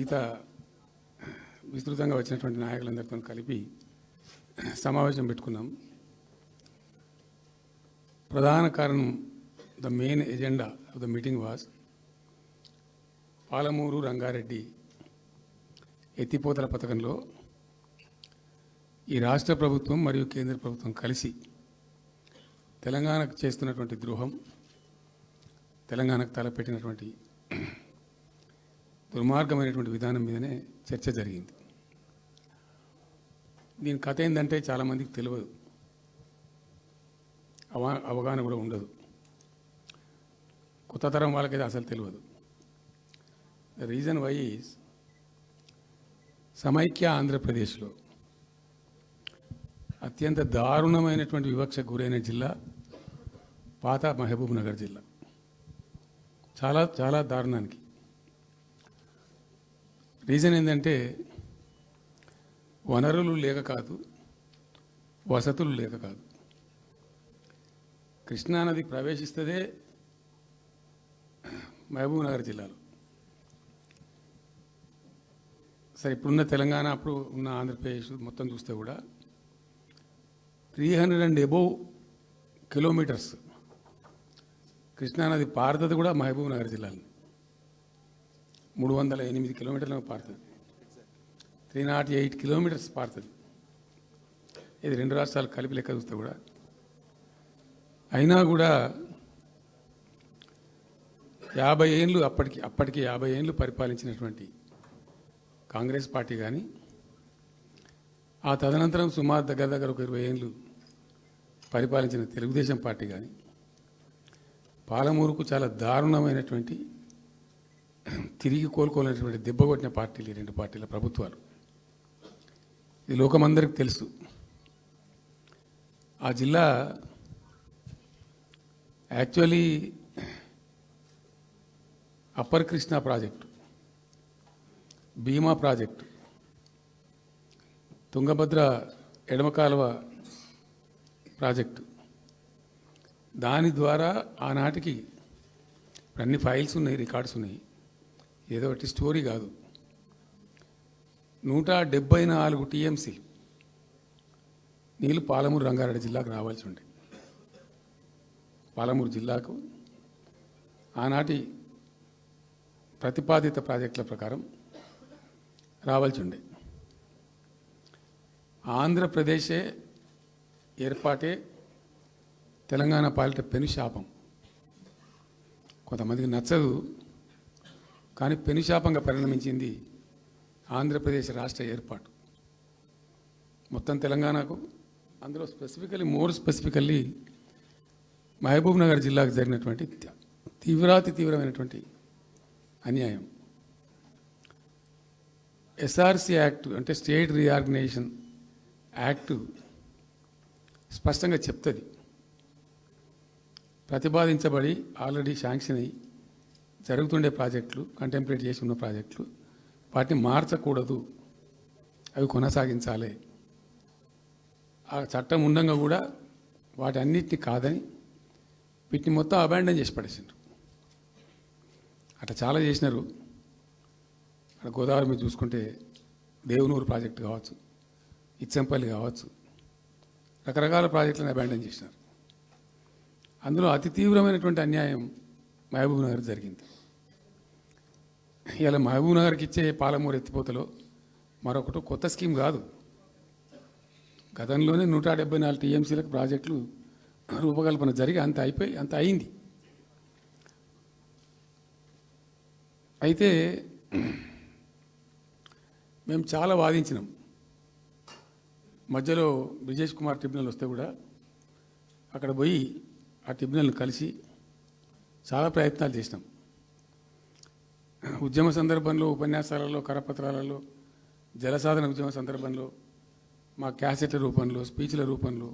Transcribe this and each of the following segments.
ఈత విస్తృతంగా వచ్చినటువంటి నాయకులందరితో కలిపి సమావేశం పెట్టుకున్నాం. ప్రధాన కారణం, the main agenda of the meeting was Palamuru Rangareddy ఎత్తిపోతల పథకంలో ఈ రాష్ట్ర ప్రభుత్వం మరియు కేంద్ర ప్రభుత్వం కలిసి తెలంగాణకు చేస్తున్నటువంటి ద్రోహం, తెలంగాణకు తలపెట్టినటువంటి దుర్మార్గమైనటువంటి విధానం మీదనే చర్చ జరిగింది. దీని కథ ఏంటంటే చాలామందికి తెలియదు, అవగాహన కూడా ఉండదు. కొత్త తరం వాళ్ళకైతే అసలు తెలియదు. ద రీజన్ వై ఈజ్ సమైక్య ఆంధ్రప్రదేశ్లో అత్యంత దారుణమైనటువంటి వివక్షకు గురైన జిల్లా పాత మహబూబ్ నగర్ జిల్లా. చాలా చాలా దారుణానికి. రీజన్ ఏంటంటే వనరులు లేక కాదు, వసతులు లేక కాదు. కృష్ణానది ప్రవేశిస్తదే మహబూబ్ నగర్ జిల్లాలో. సరే, ఇప్పుడున్న తెలంగాణ, అప్పుడు ఉన్న ఆంధ్రప్రదేశ్ మొత్తం చూస్తే కూడా 300 and above కిలోమీటర్స్ కృష్ణానది పారుతుంది కూడా మహబూబ్ నగర్ జిల్లాలో. 308 కిలోమీటర్లకు పారుతుంది. 308 కిలోమీటర్స్ పారుతుంది. ఇది రెండు రాష్ట్రాలు కలిపి లెక్క చూస్తే కూడా. అయినా కూడా 50 ఏళ్ళు అప్పటికి 50 ఏళ్ళు పరిపాలించినటువంటి కాంగ్రెస్ పార్టీ కానీ, ఆ తదనంతరం సుమారు దగ్గర ఒక 20 ఏళ్ళు పరిపాలించిన తెలుగుదేశం పార్టీ కానీ, పాలమూరుకు చాలా దారుణమైనటువంటి తిరిగి కోలుకోలేనటువంటి దెబ్బ కొట్టిన పార్టీలు ఈ రెండు పార్టీల ప్రభుత్వాలు. ఇది లోకమందరికి తెలుసు. ఆ జిల్లా యాక్చువల్లీ అప్పర్ కృష్ణా ప్రాజెక్టు, భీమా ప్రాజెక్టు, తుంగభద్ర ఎడమ కాలువ ప్రాజెక్టు, దాని ద్వారా ఆనాటికి అన్ని ఫైల్స్ ఉన్నాయి, రికార్డ్స్ ఉన్నాయి. ఏదో ఒకటి స్టోరీ కాదు. 174 టీఎంసీ నీళ్ళు పాలమూరు రంగారెడ్డి జిల్లాకు రావాల్సి ఉండే. పాలమూరు జిల్లాకు ఆనాటి ప్రతిపాదిత ప్రాజెక్టుల ప్రకారం రావాల్సి ఉండే. ఆంధ్రప్రదేశే ఏర్పాటే తెలంగాణ పాలిట పెనుశాపం. కొంతమందికి నచ్చదు, కానీ పెనుశాపంగా పరిణమించింది ఆంధ్రప్రదేశ్ రాష్ట్ర ఏర్పాటు. మొత్తం తెలంగాణకు, అందులో మోర్ స్పెసిఫికల్లీ మహబూబ్ నగర్ జిల్లాకు జరిగినటువంటి తీవ్రమైనటువంటి అన్యాయం. ఎస్ఆర్సి యాక్ట్ అంటే స్టేట్ రీఆర్గనైజేషన్ యాక్టు స్పష్టంగా చెప్తుంది, ప్రతిపాదించబడి ఆల్రెడీ శాంక్షన్ అయ్యి జరుగుతుండే ప్రాజెక్టులు, కంటెంప్లేట్ చేసి ఉన్న ప్రాజెక్టులు, వాటిని మార్చకూడదు, అవి కొనసాగించాలి. ఆ చట్టం ఉండగా కూడా వాటి అన్నిటినీ కాదని వీటిని మొత్తం అబాండన్ చేసి పడేసిండ్రు. అట్లా చాలా చేసినారు. అక్కడ గోదావరి మీద చూసుకుంటే దేవునూరు ప్రాజెక్టు కావచ్చు, ఇచ్చంపల్లి కావచ్చు, రకరకాల ప్రాజెక్టులను అబాండన్ చేసినారు. అందులో అతి తీవ్రమైనటువంటి అన్యాయం మహబూబ్ నగర్ జరిగింది. ఇలా మహబూబ్ నగర్కి ఇచ్చే పాలమూరు ఎత్తిపోతలో మరొకటి కొత్త స్కీమ్ కాదు. గతంలోనే 174 టీఎంసీలకు ప్రాజెక్టులు రూపకల్పన జరిగి అంత అయింది. అయితే మేము చాలా వాదించినాం. మధ్యలో బ్రిజేష్ కుమార్ ట్రిబ్యునల్ వస్తే కూడా అక్కడ పోయి ఆ ట్రిబ్యునల్ని కలిసి చాలా ప్రయత్నాలు చేసినాం. ఉద్యమ సందర్భంలో, ఉపన్యాసాలలో, కరపత్రాలలో, జలసాధన ఉద్యమ సందర్భంలో మా క్యాసెట్ల రూపంలో, స్పీచ్ల రూపంలో,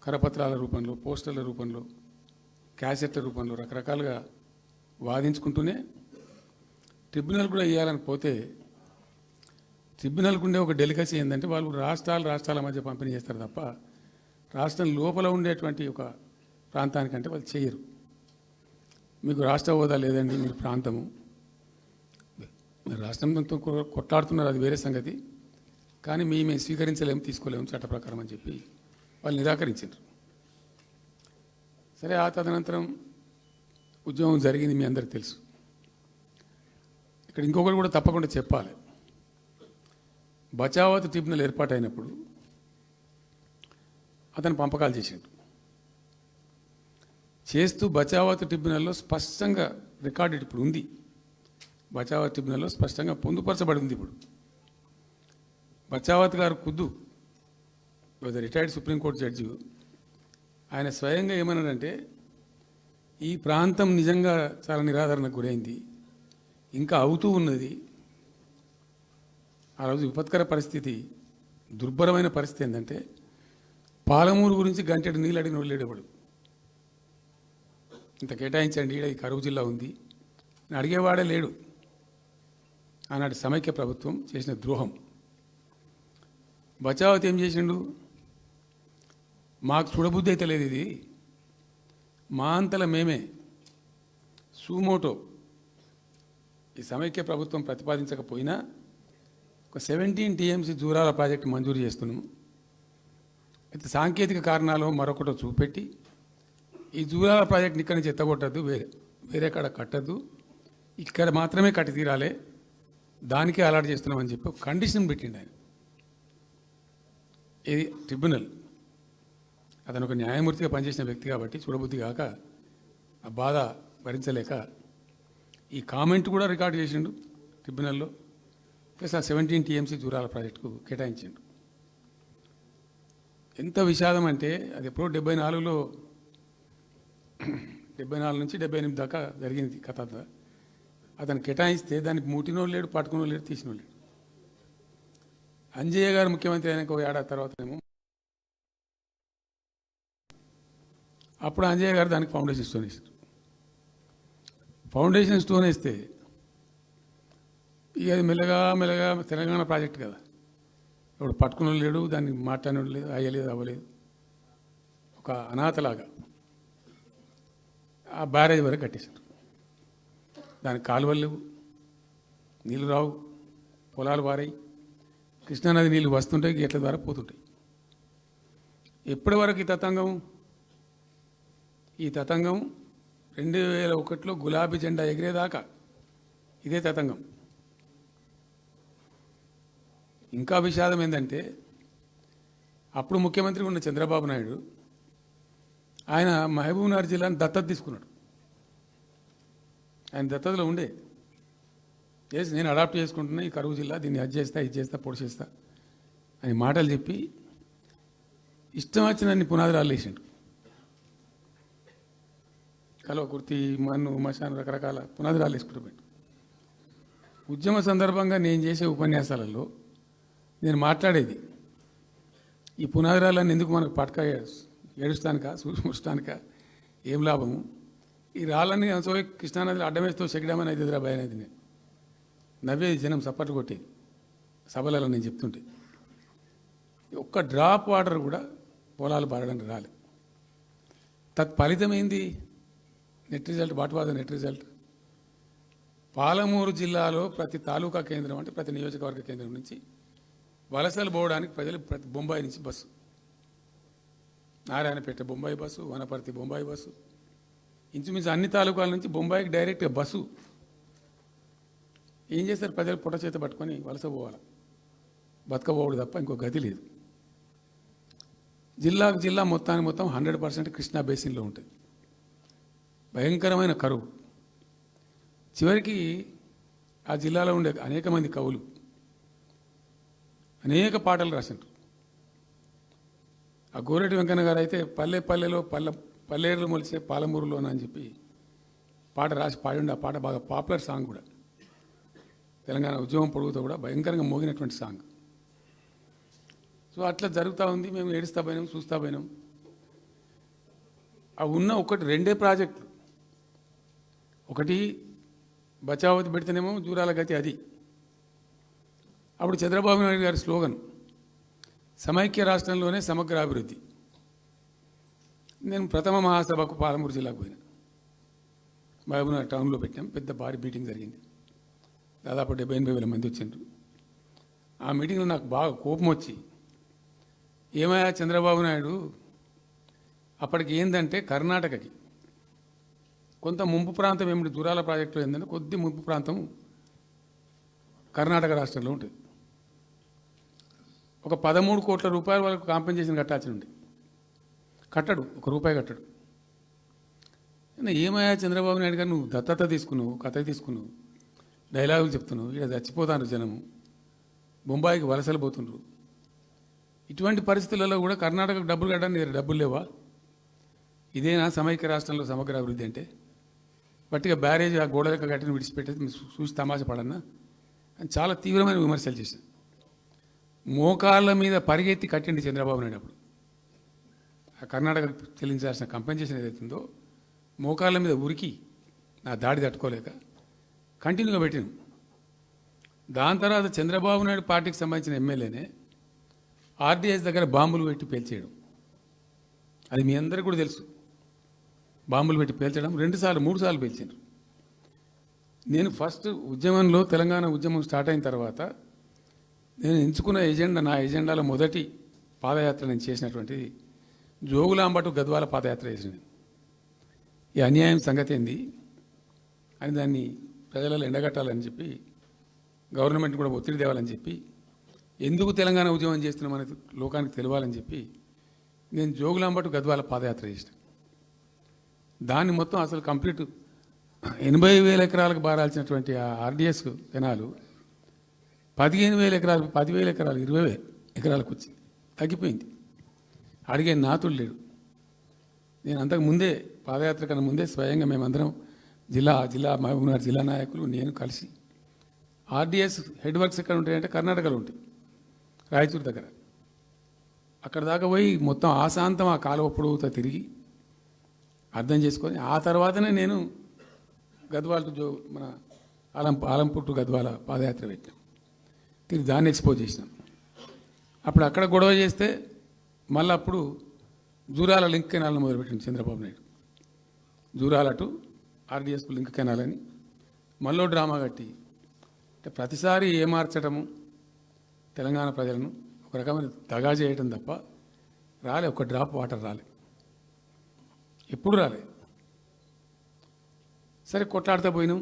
కరపత్రాల రూపంలో, పోస్టర్ల రూపంలో, క్యాసెట్ల రూపంలో రకరకాలుగా వాదించుకుంటూనే ట్రిబ్యునల్ కూడా ఇవ్వాలని పోతే, ట్రిబ్యునల్కు ఉండే ఒక డెలికసీ ఏంటంటే వాళ్ళు రాష్ట్రాల మధ్య పంపిణీ చేస్తారు తప్ప రాష్ట్రం లోపల ఉండేటువంటి ఒక ప్రాంతానికంటే వాళ్ళు చేయరు. మీకు రాష్ట్ర హోదా లేదండి, మీరు ప్రాంతము, మరి రాష్ట్రంతో కొట్లాడుతున్నారు, అది వేరే సంగతి. కానీ మేము స్వీకరించలేము, తీసుకోలేము చట్ట ప్రకారం అని చెప్పి వాళ్ళు నిరాకరించారు. సరే, ఆ తదనంతరం ఉద్యమం జరిగింది, మీ అందరికీ తెలుసు. ఇక్కడ ఇంకొకటి కూడా తప్పకుండా చెప్పాలి. బచావత్ ట్రిబ్యునల్ ఏర్పాటైనప్పుడు అతను పంపకాలు చేస్తూ బచావత్ ట్రిబ్యునల్లో స్పష్టంగా రికార్డెడ్ ఇప్పుడు ఉంది. బచావత్ ట్రిబ్యునల్లో స్పష్టంగా పొందుపరచబడి ఉంది. ఇప్పుడు బచావత్ గారు ఖుద్దు రిటైర్డ్ సుప్రీంకోర్టు జడ్జి, ఆయన స్వయంగా ఏమన్నాడంటే, ఈ ప్రాంతం నిజంగా చాలా నిరాదరణకు గురైంది, ఇంకా అవుతూ ఉన్నది. ఆ రోజు విపత్కర పరిస్థితి, దుర్భరమైన పరిస్థితి ఏంటంటే, పాలమూరు గురించి గంటెడు నీళ్ళు అడిగిన వాళ్ళు లేడేవాడు. ఇంత కేటాయించండి, ఈ కరువు జిల్లా ఉంది అని అడిగేవాడే లేడు. ఆనాటి సమైక్య ప్రభుత్వం చేసిన ద్రోహం. బచావత్ ఏం చేసిండు, మాకు చూడబుద్ధి అయితే లేదు, ఇది మా అంతల మేమే సూమోటో ఈ సమైక్య ప్రభుత్వం ప్రతిపాదించకపోయినా ఒక 17 TMC జూరాల ప్రాజెక్టు మంజూరు చేస్తున్నాము. అయితే సాంకేతిక కారణాలు మరొకటో చూపెట్టి ఈ జూరాల ప్రాజెక్టుని ఇక్కడి నుంచి ఎత్తగొట్టద్దు, వేరే కాడ కట్టద్దు, ఇక్కడ మాత్రమే కట్టి తీరాలి, దానికే అలాట్ చేస్తున్నామని చెప్పి ఒక కండిషన్ పెట్టిండు ఆయన. ఇది ట్రిబ్యునల్. అతను ఒక న్యాయమూర్తిగా పనిచేసిన వ్యక్తి కాబట్టి చూడబుద్ధి కాక, ఆ బాధ భరించలేక ఈ కామెంట్ కూడా రికార్డు చేసిండు ట్రిబ్యునల్లో. ప్లస్ ఆ 17 TMC జూరాల ప్రాజెక్టుకు కేటాయించిండు. ఎంత విషాదం అంటే, అది ఎప్పుడో 74లో 74 నుంచి 78 దాకా జరిగింది కథ. అతను కేటాయిస్తే దానికి ముట్టినోళ్ళు లేడు, పట్టుకునోళ్ళు లేడు, తీసినోళ్ళు లేడు. అంజయ్య గారు ముఖ్యమంత్రి అయినాక ఒక ఏడాది తర్వాతనేమో అప్పుడు అంజయ్య గారు దానికి ఫౌండేషన్ స్టోన్ వేశారు. ఫౌండేషన్ స్టోన్ వేస్తే ఇక అది మెల్లగా మెల్లగా తెలంగాణ ప్రాజెక్ట్ కదా, ఇప్పుడు పట్టుకుని లేడు, దాన్ని మాట్లాడినోడు లేదు, అయ్యలేదు, అవ్వలేదు, ఒక అనాథలాగా ఆ బ్యారేజ్ వరకు కట్టేశారు. దానికి కాలువలు లేవు, నీళ్ళు రావు, పొలాలు పారాయి, కృష్ణానది నీళ్ళు వస్తుంటాయి, గేట్ల ద్వారా పోతుంటాయి. ఎప్పటి వరకు ఈ తతంగం 2001లో గులాబీ జెండా ఎగిరేదాకా ఇదే తతంగం. ఇంకా విషాదం ఏంటంటే, అప్పుడు ముఖ్యమంత్రి ఉన్న చంద్రబాబు నాయుడు ఆయన మహబూబ్నగర్ జిల్లాను దత్తత తీసుకున్నాడు. ఆయన దత్తతలో ఉండే చేసి నేను అడాప్ట్ చేసుకుంటున్నా ఈ కరువు జిల్లా, దీన్ని అది చేస్తా, ఇది చేస్తా, పొడి చేస్తా అని మాటలు చెప్పి ఇష్టం వచ్చినన్ని పునాదురాలు వేసిండు. కలవకుర్తి, మన్ను, మశాన్, రకరకాల పునాదురాలు వేసుకుంటూ పెట్టు. ఉద్యమ సందర్భంగా నేను చేసే ఉపన్యాసాలలో నేను మాట్లాడేది, ఈ పునాదురాలన్నీ ఎందుకు మనకు పట్క ఏడుస్తానికా, చూస్తానికా, ఏం లాభము, ఈ రాళ్ళని సోయి కృష్ణానదిలో అడ్డమేస్తూ చెక్కడామని అయితే ఎదురా భయం అనేది నేను నవ్వేది, జనం సప్పట్లు కొట్టేది సభలలో నేను చెప్తుంటే. ఒక్క డ్రాప్ వాటర్ కూడా పొలాలు పారడానికి రాలేదు. తత్ఫలితమైంది net result. What was the net result? Palamuru జిల్లాలో ప్రతి తాలూకా కేంద్రం అంటే ప్రతి నియోజకవర్గ కేంద్రం నుంచి వలసలు పోవడానికి ప్రజలు ప్రతి బొంబాయి నుంచి bus, Narayanpet Bombay bus, Wanaparthy Bombay bus, ఇంచుమించు అన్ని తాలూకాల నుంచి బొంబాయికి డైరెక్ట్గా బస్సు. ఏం చేస్తారు, ప్రజలు పొట్ట చేత పట్టుకొని వలస పోవాలి, బతకపోవడు తప్ప ఇంకో గతి లేదు. జిల్లా మొత్తానికి మొత్తం 100% కృష్ణా బేసిన్లో ఉంటుంది. భయంకరమైన కరువు. చివరికి ఆ జిల్లాలో ఉండే అనేక మంది కవులు అనేక పాటలు రాశారు. ఆ గోరెడ్డి వెంకన్న గారు అయితే పల్లెలో పల్లేరులు మొలిసే పాలమూరులోన అని చెప్పి పాట రాసి పాడిండు. ఆ పాట బాగా పాపులర్ సాంగ్ కూడా, తెలంగాణ ఉద్యమం పొడుగుతో కూడా భయంకరంగా మోగినటువంటి సాంగ్. సో అట్లా జరుగుతూ ఉంది. మేము ఏడుస్తా పోయినాం, చూస్తా పోయినాం. అవి ఉన్న రెండే ప్రాజెక్టులు. ఒకటి బచావతి పెడితేనేమో జూరాల గతి అది. అప్పుడు చంద్రబాబు నాయుడు గారి స్లోగన్ సమైక్య రాష్ట్రంలోనే సమగ్ర అభివృద్ధి. నేను ప్రథమ మహాసభకు పాలమూరు జిల్లాకు పోయినా, మహబూబ్నగర్ టౌన్లో పెట్టాం, పెద్ద భారీ మీటింగ్ జరిగింది. దాదాపు 70-80 వేల మంది వచ్చిండ్రు. ఆ మీటింగ్లో నాకు బాగా కోపం వచ్చి, ఏమయ్యా చంద్రబాబు నాయుడు, అప్పటికి ఏంటంటే కర్ణాటకకి కొంత ముంపు ప్రాంతం ఏమిటి, దూరాల ప్రాజెక్టులో ఏంటంటే కొద్ది ముంపు ప్రాంతం కర్ణాటక రాష్ట్రంలో ఉంటుంది. ఒక 13 కోట్ల రూపాయల వరకు కాంపెన్సేషన్ కట్టాల్సి ఉంది. కట్టడు, ₹1 కట్టడు. ఏమయ్యా చంద్రబాబు నాయుడు గారు, నువ్వు దత్తత తీసుకున్నావు, కథ తీసుకున్నావు, డైలాగులు చెప్తున్నావు, ఇక్కడ చచ్చిపోతాను జనము, బొంబాయికి వలసలు పోతుండ్రు. ఇటువంటి పరిస్థితులలో కూడా కర్ణాటకకు డబ్బులు కట్టడానికి డబ్బులు లేవా? ఇదేనా సమైక్య రాష్ట్రంలో సమగ్ర అభివృద్ధి అంటే? బట్టిగా బ్యారేజ్ ఆ గోడలకు కట్టిన విడిచిపెట్టేది చూసి తమాషా పడన్నా అని చాలా తీవ్రమైన విమర్శలు చేశాను. మోకాళ్ళ మీద పరిగెత్తి కట్టిండి చంద్రబాబు నాయుడు. అప్పుడు ఆ కర్ణాటకకు చెల్లించాల్సిన కంపెన్సేషన్ ఏదైతుందో మోకాళ్ళ మీద ఉరికి నా దాడి తట్టుకోలేక కంటిన్యూగా పెట్టినాం. దాని తర్వాత చంద్రబాబు నాయుడు పార్టీకి సంబంధించిన ఎమ్మెల్యేనే ఆర్డీఎస్ దగ్గర బాంబులు పెట్టి పేల్చేయడం, అది మీ అందరికీ కూడా తెలుసు. బాంబులు పెట్టి పేల్చడం 2-3 సార్లు పేల్చారు. నేను ఫస్ట్ ఉద్యమంలో, తెలంగాణ ఉద్యమం స్టార్ట్ అయిన తర్వాత నేను ఎంచుకున్న ఎజెండా, నా ఎజెండాలో మొదటి పాదయాత్ర నేను చేసినటువంటిది జోగులాంబ టు గద్వాల పాదయాత్ర చేసింది. ఈ అన్యాయం సంగతి ఏంది అని దాన్ని ప్రజలలో ఎండగట్టాలని చెప్పి, గవర్నమెంట్ కూడా ఒత్తిడి తేవాలని చెప్పి, ఎందుకు తెలంగాణ ఉద్యమం చేస్తున్నామని లోకానికి తెలియాలని చెప్పి నేను జోగులాంబ టు గద్వాల పాదయాత్ర చేసిన. దాన్ని మొత్తం అసలు కంప్లీట్ 80,000 ఎకరాలకు బారాల్సినటువంటి ఆ ఆర్డీఎస్ కెనాలు 15,000 ఎకరాలు, 10,000 ఎకరాలు, 20,000 ఎకరాలకు వచ్చింది, తగ్గిపోయింది. అడిగే నాతులు లేడు. నేను అంతకు ముందే, పాదయాత్ర కన్నా ముందే స్వయంగా మేమందరం జిల్లా మహబూబ్నగర్ జిల్లా నాయకులు నేను కలిసి, ఆర్డీఎస్ హెడ్ వర్క్స్ ఎక్కడ ఉంటాయంటే కర్ణాటకలో ఉంటాయి, రాయచూరు దగ్గర. అక్కడ దాకా పోయి మొత్తం ఆశాంతం ఆ కాలువ పొడవుతో తిరిగి అర్థం చేసుకొని ఆ తర్వాతనే నేను గద్వాల టు మన ఆలంపూర్ టు గద్వాల పాదయాత్ర పెట్టాం. తిరిగి దాన్ని ఎక్స్పోజ్ చేసినాం. అప్పుడు అక్కడ గొడవ చేస్తే మళ్ళీ అప్పుడు జూరాల లింక్ కెనాల్ని మొదలుపెట్టింది చంద్రబాబు నాయుడు. జూరాల టు ఆర్డీఎస్కు లింక్ కెనాల్ అని మళ్ళీ డ్రామా కట్టి, అంటే ప్రతిసారి ఏమార్చడము తెలంగాణ ప్రజలను ఒక రకమైన దగా చేయటం తప్ప రాలే, ఒక డ్రాప్ వాటర్ రాలే, ఎప్పుడు రాలే. సరే కొట్లాడుతూ పోయినాం,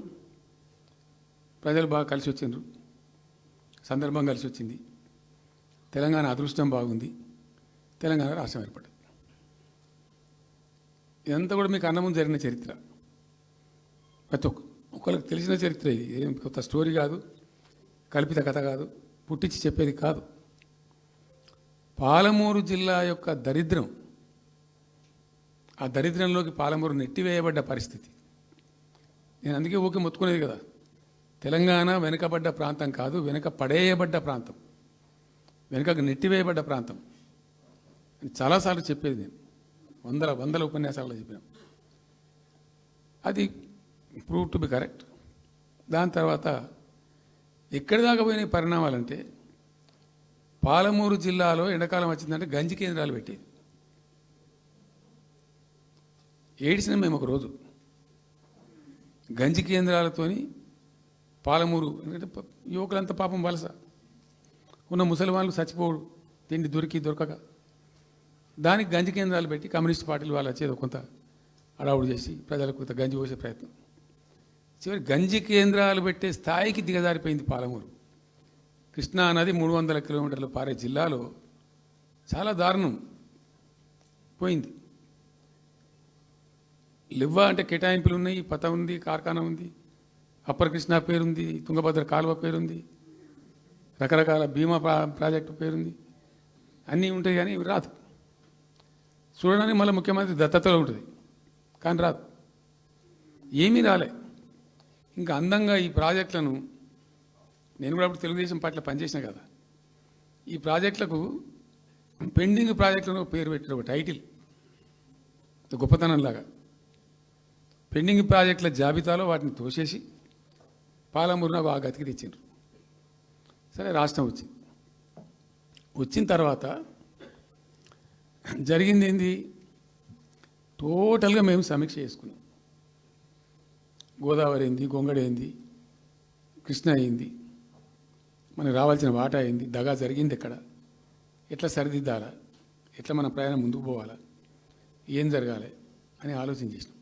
ప్రజలు బాగా కలిసి వచ్చిండ్రు, సందర్భం కలిసి వచ్చింది, తెలంగాణ అదృష్టం బాగుంది, తెలంగాణ రాష్ట్రం ఏర్పడింది. ఇదంతా కూడా మీకు అన్న ముందు జరిగిన చరిత్ర, ప్రతి ఒక్కరికి తెలిసిన చరిత్ర. ఇది ఏం కొత్త స్టోరీ కాదు, కల్పిత కథ కాదు, పుట్టించి చెప్పేది కాదు. పాలమూరు జిల్లా యొక్క దరిద్రం, ఆ దరిద్రంలోకి పాలమూరు నెట్టివేయబడ్డ పరిస్థితి. నేను అందుకే ఊకే మొత్తుకునేది కదా, తెలంగాణ వెనుకబడ్డ ప్రాంతం కాదు, వెనుక పడేయబడ్డ ప్రాంతం, వెనుకకు నెట్టివేయబడ్డ ప్రాంతం అని చాలాసార్లు చెప్పేది. నేను వందల ఉపన్యాసాల్లో చెప్పాను. అది ప్రూవ్ టు బి కరెక్ట్. దాని తర్వాత ఎక్కడి దాకా పోయిన పరిణామాలంటే, పాలమూరు జిల్లాలో ఎండాకాలం వచ్చిందంటే గంజి కేంద్రాలు పెట్టేది. ఏడిసినాం మేము ఒకరోజు. గంజి కేంద్రాలతోని పాలమూరు, ఎందుకంటే యువకులంతా పాపం వలస ఉన్న, ముసలి వాళ్ళు చచ్చిపోడు, తిండి దొరకక, దానికి గంజి కేంద్రాలు పెట్టి కమ్యూనిస్ట్ పార్టీలు వాళ్ళు వచ్చేది కొంత అడావుడు చేసి ప్రజలకు కొంత గంజి పోసే ప్రయత్నం. చివరి గంజి కేంద్రాలు పెట్టే స్థాయికి దిగజారిపోయింది పాలమూరు. కృష్ణా నది 300 కిలోమీటర్లు పారే జిల్లాలో చాలా దారుణం పోయింది. లివ్వా అంటే కేటాయింపులు ఉన్నాయి, పత ఉంది, కార్ఖానా ఉంది, అప్పర్ కృష్ణా పేరుంది, తుంగభద్ర కాలువ పేరుంది, రకరకాల బీమా ప్రాజెక్టు పేరుంది, అన్నీ ఉంటాయి. కానీ ఇవి రాదు. చూడడానికి మళ్ళీ ముఖ్యమంత్రి దత్తతలో ఉంటుంది, కానీ రాదు, ఏమీ రాలే. ఇంకా అందంగా ఈ ప్రాజెక్టులను, నేను కూడా అప్పుడు తెలుగుదేశం పార్టీలో పనిచేసిన కదా, ఈ ప్రాజెక్టులకు పెండింగ్ ప్రాజెక్టులను పేరు పెట్టిన ఒక టైటిల్, గొప్పతనంలాగా పెండింగ్ ప్రాజెక్టుల జాబితాలో వాటిని తోసేసి పాలమూరున ఆ గతికి తెచ్చిండ్రు. సరే రాష్ట్రం వచ్చిన తర్వాత జరిగింది ఏంది, టోటల్గా మేము సమీక్ష చేసుకున్నాం. గోదావరి ఏంది, గొంగడి ఏంది, కృష్ణ అయింది, మనకు రావాల్సిన వాటా అయింది, దగా జరిగింది ఎక్కడ, ఎట్లా సరిదిద్దాలా, ఎట్లా మన ప్రయాణం ముందుకు పోవాలా, ఏం జరగాలి అని ఆలోచన చేసినాం.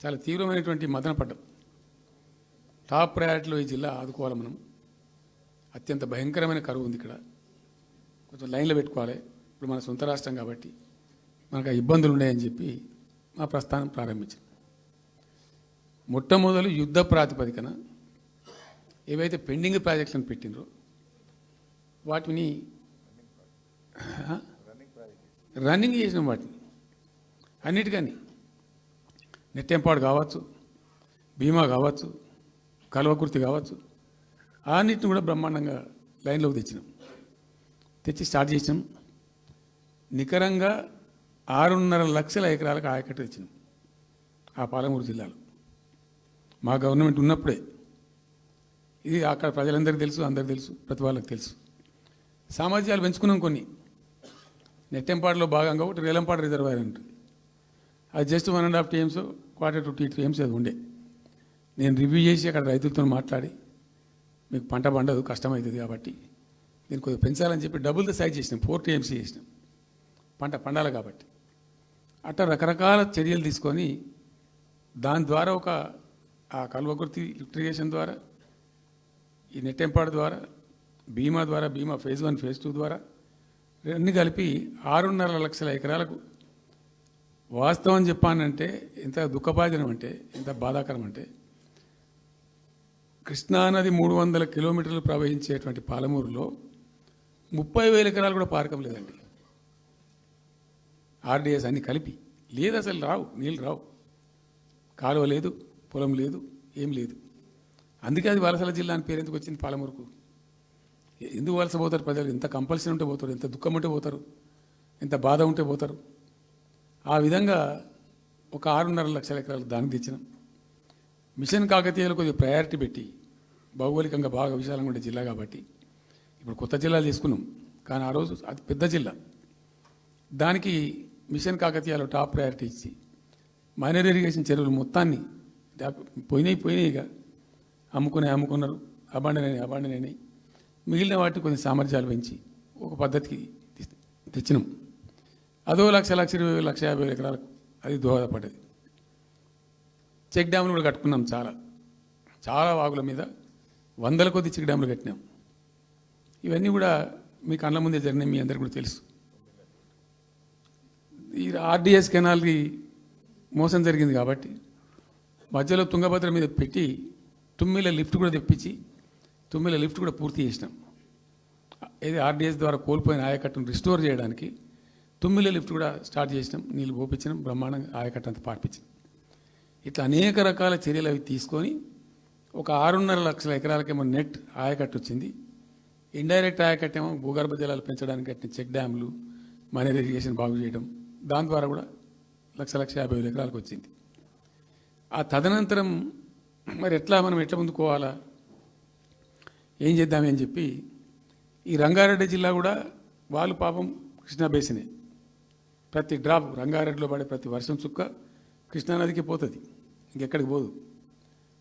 చాలా తీవ్రమైనటువంటి మదన పడ్డం. టాప్ ప్రయారిటీలో ఈ జిల్లా ఆదుకోవాలి మనం. అత్యంత భయంకరమైన కరువు ఉంది ఇక్కడ, కొంచెం లైన్లో పెట్టుకోవాలి. ఇప్పుడు మన సొంత రాష్ట్రం కాబట్టి మనకు ఆ ఇబ్బందులు ఉన్నాయని చెప్పి మా ప్రస్థానం ప్రారంభించాం. మొట్టమొదలు యుద్ధ ప్రాతిపదికన ఏవైతే పెండింగ్ ప్రాజెక్టులను పెట్టినరో వాటిని రన్నింగ్ చేసినాం. వాటిని అన్నిటికని నెట్టెంపాడు కావచ్చు, భీమా కావచ్చు, కల్వకుర్తి కావచ్చు, అన్నిటిని కూడా బ్రహ్మాండంగా లైన్లోకి తెచ్చినాం. తెచ్చి స్టార్ట్ చేసినాం. నికరంగా 6.5 లక్షల ఎకరాలకు ఆయకట్టు తెచ్చినాం ఆ పాలమూరు జిల్లాలో. మా గవర్నమెంట్ ఉన్నప్పుడే. ఇది అక్కడ ప్రజలందరికీ తెలుసు, అందరికీ తెలుసు, ప్రతి వాళ్ళకి తెలుసు. సామర్థ్యాలు పెంచుకున్నాం కొన్ని. నెట్టెంపాడులో భాగంగా ఒకటి రేలంపాడు రిజర్వాయర్ ఉంటుంది. అది జస్ట్ 1.5 TMs, 1/4 to 2 TMs అది ఉండే. నేను రివ్యూ చేసి అక్కడ రైతులతో మాట్లాడి, మీకు పంట పండదు, కష్టమవుతుంది కాబట్టి నేను కొద్దిగా పెంచాలని చెప్పి డబుల్ ద సైజ్ చేసినాం, 4 TMs చేసినాం, పంట పండాలి కాబట్టి. అట్లా రకరకాల చర్యలు తీసుకొని దాని ద్వారా ఆ కల్వకుర్తి లిఫ్టిగేషన్ ద్వారా, ఈ నెట్టెంపాడు ద్వారా, బీమా ద్వారా, బీమా phase 1 phase 2 ద్వారా అన్నీ కలిపి 6.5 లక్షల ఎకరాలకు. వాస్తవం చెప్పానంటే ఎంత దుఃఖభాజనం అంటే, ఎంత బాధాకరం అంటే, కృష్ణానది 300 కిలోమీటర్లు ప్రవహించేటువంటి పాలమూరులో 30,000 ఎకరాలు కూడా పారకం లేదండి. RDS అన్ని కలిపి లేదు, అసలు రావు, నీళ్ళు రావు, కాలువ లేదు, పొలం లేదు, ఏం లేదు. అందుకే అది వలసల జిల్లా అని పేరు ఎందుకు వచ్చింది పాలమూరుకు? ఎందుకు వలస పోతారు ప్రజలు? ఎంత కంపల్సరీ ఉంటే పోతారు, ఎంత దుఃఖం ఉంటే పోతారు, ఎంత బాధ ఉంటే పోతారు. ఆ విధంగా ఒక 6.5 లక్షల ఎకరాలు దానికి తెచ్చినాం. మిషన్ కాకతీయలో కొద్దిగా ప్రయారిటీ పెట్టి, భౌగోళికంగా బాగా విశాలంగా ఉండే జిల్లా కాబట్టి ఇప్పుడు కొత్త జిల్లాలు తీసుకున్నాం, కానీ ఆ రోజు అది పెద్ద జిల్లా. దానికి మిషన్ కాకతీయలో టాప్ ప్రయారిటీ ఇచ్చి మైనర్ ఇరిగేషన్ చెరువులు మొత్తాన్ని పోయినాయిగా అమ్ముకున్నారు, అబాండనైనాయి. మిగిలిన వాటిని కొన్ని సామర్థ్యాలు పెంచి ఒక పద్ధతికి తెచ్చినాం. అదో 1,20,000, 1,50,000 ఎకరాలకు అది దోహదపడ్డది. చెక్ డ్యాములు కూడా కట్టుకున్నాం. చాలా వాగుల మీద 100 కొద్ది చెక్ డ్యాములు కట్టినాం. ఇవన్నీ కూడా మీ కళ్ళ ముందే జరిగినాయి, మీ అందరికీ కూడా తెలుసు. ఈ RDS కెనాల్కి మోసం జరిగింది కాబట్టి మధ్యలో తుంగభద్ర మీద పెట్టి తుమ్మిల లిఫ్ట్ కూడా తెప్పించి తుమ్మిల లిఫ్ట్ కూడా పూర్తి చేసినాం. ఇది RDS ద్వారా కోల్పోయిన ఆయకట్టును రిస్టోర్ చేయడానికి తుమ్మిల లిఫ్ట్ కూడా స్టార్ట్ చేసినాం, నీళ్ళు పోపించినాం, బ్రహ్మాండంగా ఆయకట్టు అంతా పార్పించినాం. ఇట్లా అనేక రకాల చర్యలు అవి తీసుకొని ఒక 6.5 లక్షల ఎకరాలకేమో నెట్ ఆయకట్టు వచ్చింది. ఇండైరెక్ట్ ఆయకట్టేమో భూగర్భ జలాలు పెంచడానికి కట్టిన చెక్ డ్యాములు, మైనర్ ఇరిగేషన్ బాగు చేయడం, దాని ద్వారా కూడా 1,50,000 ఎకరాలకు వచ్చింది. ఆ తదనంతరం మరి మనం ఎట్లా ముందుకోవాలా, ఏం చేద్దామని చెప్పి ఈ రంగారెడ్డి జిల్లా కూడా వాళ్ళు పాపం కృష్ణా బేసినే, ప్రతి డ్రాప్ రంగారెడ్డిలో పడే ప్రతి వర్షం చుక్క కృష్ణానదికి పోతుంది, ఇంకెక్కడికి పోదు.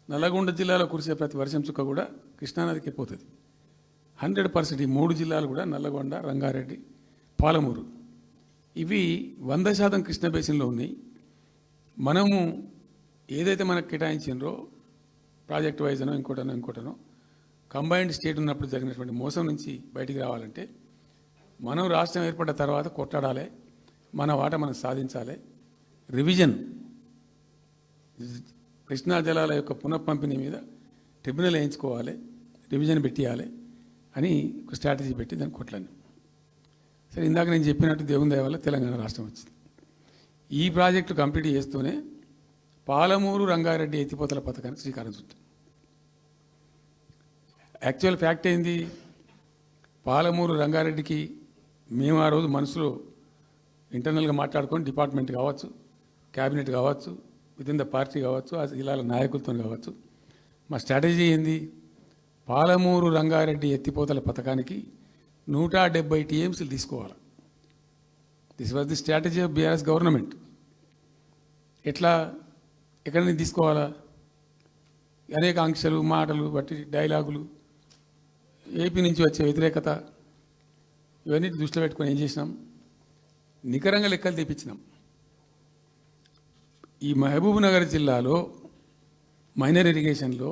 నల్లగొండ జిల్లాలో కురిసే ప్రతి వర్షం చుక్క కూడా కృష్ణానదికి పోతుంది. 100% ఈ 3 జిల్లాలు కూడా నల్లగొండ, రంగారెడ్డి, పాలమూరు ఇవి 100% కృష్ణ బేసిన్లో ఉన్నాయి. మనము ఏదైతే మనకు కేటాయించినరో ప్రాజెక్ట్ వైజ్ అనో ఇంకోటనో కంబైన్డ్ స్టేట్ ఉన్నప్పుడు జరిగినటువంటి మోసం నుంచి బయటికి రావాలంటే మనం రాష్ట్రం ఏర్పడ్డ తర్వాత కొట్లాడాలి, మన వాటా మనం సాధించాలి. రివిజన్, కృష్ణా జలాల యొక్క పునఃపంపిణీ మీద ట్రిబ్యునల్ వేయించుకోవాలి, రివిజన్ పెట్టియాలి అని ఒక స్ట్రాటజీ పెట్టి దాన్ని కొట్లాను. సరే, ఇందాక నేను చెప్పినట్టు దేవుని దయ వల్ల తెలంగాణ రాష్ట్రం వచ్చింది. ఈ ప్రాజెక్టు కంప్లీట్ చేస్తూనే పాలమూరు రంగారెడ్డి ఎత్తిపోతల పథకానికి శ్రీకారం చుట్టాం. యాక్చువల్ ఫ్యాక్ట్ ఏంది, పాలమూరు రంగారెడ్డికి మేము ఆ రోజు మనసులో ఇంటర్నల్గా మాట్లాడుకొని డిపార్ట్మెంట్ కావచ్చు, క్యాబినెట్ కావచ్చు, వితిన్ ద పార్టీ కావచ్చు, ఆ జిల్లాల నాయకులతో కావచ్చు, మా స్ట్రాటజీ ఏంది, పాలమూరు రంగారెడ్డి ఎత్తిపోతల పథకానికి 170 TMs తీసుకోవాలి. This was the strategy of BRS government. ఎక్కడి నుంచి తీసుకోవాలా? అనేక ఆంక్షలు మాటలు బట్టి డైలాగులు ఏపీ నుంచి వచ్చే వ్యతిరేకత ఇవన్నీ దృష్టిలో పెట్టుకొని ఏం చేసినాం, నికరంగా లెక్కలు తెప్పించినాం. ఈ మహబూబ్ నగర్ జిల్లాలో మైనర్ ఇరిగేషన్లో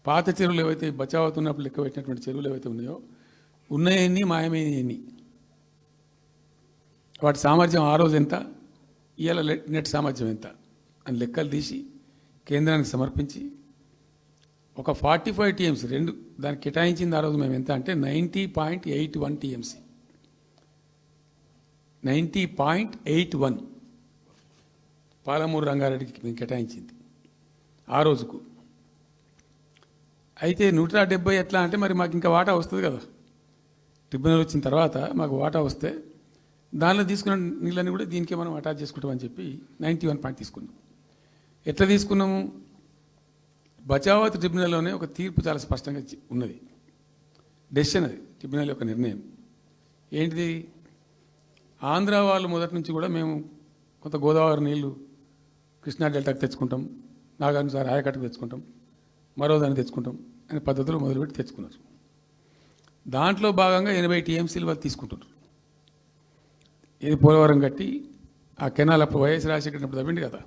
పాత చెరువులు ఏవైతే బచావ్ అవుతున్నప్పుడు లెక్క పెట్టినటువంటి చెరువులు ఏవైతే ఉన్నాయో ఉన్నాయన్నీ మాయమైనవి, వాటి సామర్థ్యం ఆ రోజు ఎంత, ఇవాళ నెట్ సామర్థ్యం ఎంత అని లెక్కలు తీసి కేంద్రానికి సమర్పించి ఒక 45 టీఎంసీ రెండు దానికి కేటాయించింది ఆ రోజు మేము ఎంత అంటే 90.81 టీఎంసీ, 90.81 పాలమూరు రంగారెడ్డికి మేము కేటాయించింది ఆ రోజుకు. అయితే 170 ఎట్లా అంటే మరి మాకు ఇంకా వాటా వస్తుంది కదా, ట్రిబ్యునల్ వచ్చిన తర్వాత మాకు వాటా వస్తే దానిలో తీసుకున్న నీళ్ళని కూడా దీనికే మనం అటాచ్ చేసుకుంటామని చెప్పి 91 పాయింట్ తీసుకున్నాం. ఎట్లా తీసుకున్నాము, బచావత్ ట్రిబ్యునల్లోనే ఒక తీర్పు చాలా స్పష్టంగా ఉన్నది, డెసిషన్ అది ట్రిబ్యునల్ యొక్క నిర్ణయం ఏంటిది, ఆంధ్ర వాళ్ళు మొదటి నుంచి కూడా మేము కొంత గోదావరి నీళ్లు కృష్ణా డెల్టాకి తెచ్చుకుంటాం, నాగార్జునసాగర్ ఆయకట్టుకు తెచ్చుకుంటాం, మరో దాన్ని తెచ్చుకుంటాం అనే పద్ధతులు మొదలుపెట్టి తెచ్చుకున్నారు. దాంట్లో భాగంగా 80 టీఎంసీలు వాళ్ళు తీసుకుంటున్నారు. ఇది పోలవరం కట్టి ఆ కెనాల్ అప్పుడు వైఎస్ రాజశేఖర్ తవ్వింది కదా,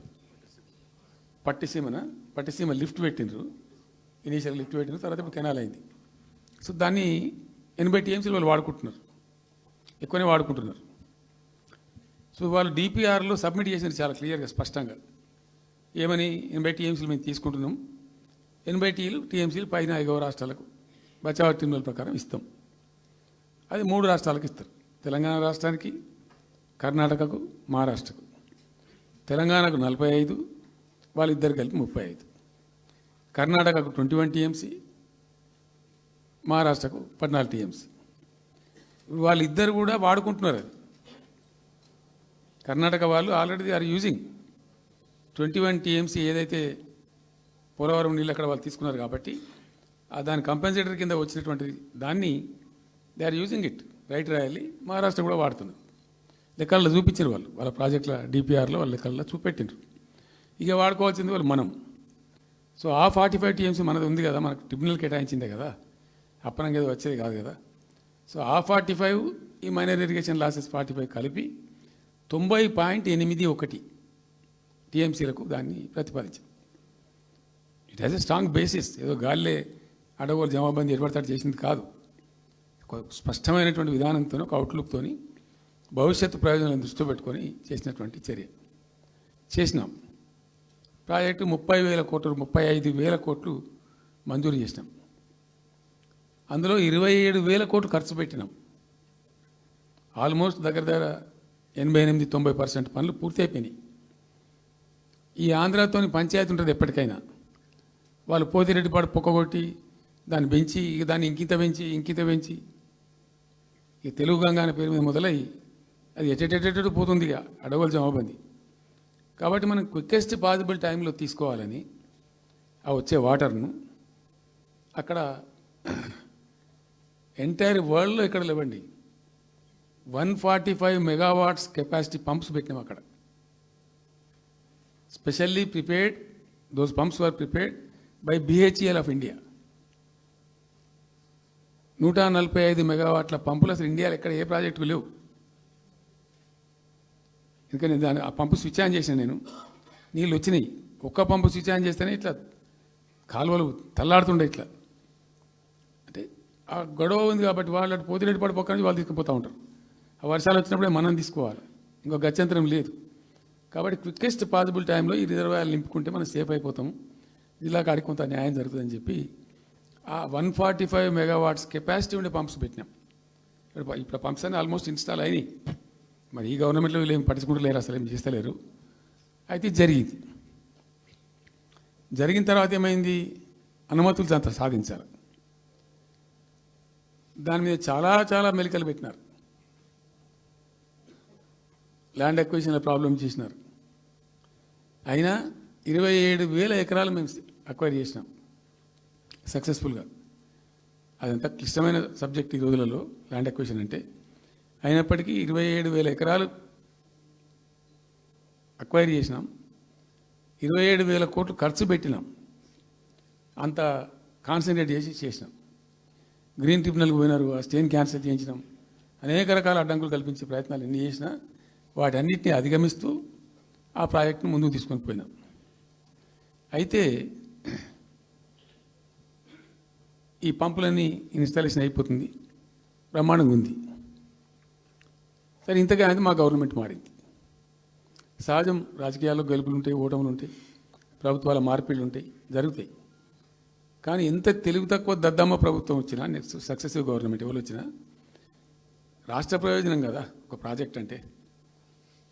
పట్టిసీమ లిఫ్ట్ పెట్టిండ్రు, ఇనీషియల్ లిఫ్ట్ పెట్టిండ్రు, తర్వాత ఇప్పుడు కెనాల్ అయింది. సో దాన్ని 80 టీఎంసీలు వాళ్ళు వాడుకుంటున్నారు, ఎక్కువనే వాడుకుంటున్నారు. సో వాళ్ళు డిపిఆర్లో సబ్మిట్ చేసినారు చాలా క్లియర్గా స్పష్టంగా ఏమని, 80 టీఎంసీలు మేము తీసుకుంటున్నాం, 80 టీఎంసీలు పైన 5 రాష్ట్రాలకు బచావ్ ట్రిబ్యునల్ ప్రకారం ఇస్తాం. అది 3 రాష్ట్రాలకు ఇస్తారు, తెలంగాణ రాష్ట్రానికి, కర్ణాటకకు, మహారాష్ట్రకు. తెలంగాణకు 45, వాళ్ళిద్దరు కలిపి 35, కర్ణాటకకు 21 టీఎంసీ, మహారాష్ట్రకు 14 టీఎంసీ. వాళ్ళిద్దరు కూడా వాడుకుంటున్నారు. అది కర్ణాటక వాళ్ళు ఆల్రెడీ ఆర్ యూజింగ్ 21 టీఎంసీ ఏదైతే పోలవరం నీళ్ళు అక్కడ వాళ్ళు తీసుకున్నారు కాబట్టి దాని కంపెన్సేటర్ కింద వచ్చినటువంటి దాన్ని they are using it, right రాయాలి. మహారాష్ట్ర కూడా వాడుతున్నారు, లెక్కల్లో చూపించారు వాళ్ళు, వాళ్ళ ప్రాజెక్టుల డిపిఆర్లో వాళ్ళ లెక్కల్లో చూపెట్టిండ్రు. ఇక వాడుకోవాల్సింది వాళ్ళు మనం. సో ఆ 45 టీఎంసీ మనది ఉంది కదా, మనకు ట్రిబ్యునల్ కేటాయించిందే కదా, అప్పనంగా ఏదో వచ్చేది కాదు కదా. సో ఆ 45 ఈ మైనర్ ఇరిగేషన్ లాసెస్ 45 కలిపి 90.81 టీఎంసీలకు దాన్ని ప్రతిపాదించాం. It has a strong basis, ఏదో గాలిలే అడగోలు జమాబందీ ఏర్పడతాడు చేసింది కాదు, ఒక స్పష్టమైనటువంటి విధానంతో ఒక అవుట్లుక్తో భవిష్యత్తు ప్రయోజనాలను దృష్టిలో పెట్టుకొని చేసినటువంటి చర్య. చేసినాం. ప్రాజెక్టు 30,000 కోట్లు, 35,000 కోట్లు మంజూరు చేసినాం. అందులో 27,000 కోట్లు ఖర్చు పెట్టినాం. ఆల్మోస్ట్ దగ్గర 88-90% పనులు పూర్తి అయిపోయినాయి. ఈ ఆంధ్రాతోని పంచాయతీ ఉంటుంది ఎప్పటికైనా, వాళ్ళు పోతిరెడ్డిపాడు పొక్కగొట్టి దాన్ని పెంచి దాన్ని ఇంకింత పెంచి ఈ తెలుగు గంగా అనే పేరు మీద మొదలై అది ఎటెటెటెటు పోతుంది ఇక అడవుల జమాబంది. కాబట్టి మనం క్విక్కెస్ట్ పాసిబుల్ టైంలో తీసుకోవాలని ఆ వచ్చే వాటర్ను అక్కడ ఎంటైర్ వరల్డ్లో ఇక్కడ లేవండి 145 మెగావాట్స్ కెపాసిటీ పంప్స్ పెట్టినాం అక్కడ. Specially prepared, those pumps were prepared by BHEL of India. 145 మెగావాట్ల పంపులు అసలు ఇండియాలో ఎక్కడ ఏ ప్రాజెక్టుకు లేవు. ఎందుకని దాని ఆ పంపు స్విచ్ ఆన్ చేసిన నేను, నీళ్ళు వచ్చినాయి. ఒక్క పంపు స్విచ్ ఆన్ చేస్తేనే ఇట్లా కాలువలు తల్లాడుతుండే ఇట్లా. అంటే ఆ గొడవ ఉంది కాబట్టి వాళ్ళు అటు పోతిరెడ్డి పడి పక్క నుంచి వాళ్ళు తీసుకుపోతూ ఉంటారు. ఆ వర్షాలు వచ్చినప్పుడే మనం తీసుకోవాలి, ఇంకో గత్యంతరం లేదు. కాబట్టి క్విక్కెస్ట్ పాసిబుల్ టైంలో ఈ రిజర్వాయర్లు నింపుకుంటే మనం సేఫ్ అయిపోతాము, జిల్లా కాడికి కొంత న్యాయం జరుగుతుందని చెప్పి ఆ 145 మెగావాట్స్ కెపాసిటీ ఉండే పంప్స్ పెట్టినాం. ఇప్పుడు పంప్స్ అన్నీ ఆల్మోస్ట్ ఇన్స్టాల్ అయినాయి. మరి ఈ గవర్నమెంట్లో వీళ్ళు ఏం పట్టించుకుంటలేరు, అసలు ఏం చేస్తలేరు. అయితే జరిగిన తర్వాత ఏమైంది, అనుమతులు అంత సాధించారు. దాని మీద చాలా మెలికలు పెట్టినారు, ల్యాండ్ అక్విజిషన్ల ప్రాబ్లం చేసినారు. అయినా 27,000 ఎకరాలు మేము అక్వైర్ చేసినాం సక్సెస్ఫుల్గా. అదంతా క్లిష్టమైన సబ్జెక్ట్ ఈ రోజులలో ల్యాండ్ అక్విజిషన్ అంటే. అయినప్పటికీ 27,000 ఎకరాలు అక్వైర్ చేసినాం, 27,000 కోట్లు ఖర్చు పెట్టినాం. అంత కాన్సన్ట్రేట్ చేసినాం. గ్రీన్ ట్రిబ్యునల్కి పోయినారు, ఆ స్టేన్ క్యాన్సిల్ చేయించినాం. అనేక రకాల అడ్డంకులు కల్పించే ప్రయత్నాలు ఎన్ని చేసినా వాటన్నిటిని అధిగమిస్తూ ఆ ప్రాజెక్టును ముందుకు తీసుకొని పోయినాం. అయితే ఈ పంపులన్నీ ఇన్స్టాలేషన్ అయిపోతుంది, బ్రహ్మాండంగా ఉంది. సరే, ఇంతగా మా గవర్నమెంట్ మారింది. సహజం, రాజకీయాల్లో గెలుపులు ఉంటాయి, ఓటములు ఉంటాయి, ప్రభుత్వాల మార్పిళ్ళు ఉంటాయి, జరుగుతాయి. కానీ ఎంత తెలివి తక్కువ దద్దమ్మ ప్రభుత్వం వచ్చినా, నెక్స్ట్ సక్సెసివ్ గవర్నమెంట్ ఎవరు వచ్చినా రాష్ట్ర ప్రయోజనం కదా ఒక ప్రాజెక్ట్ అంటే.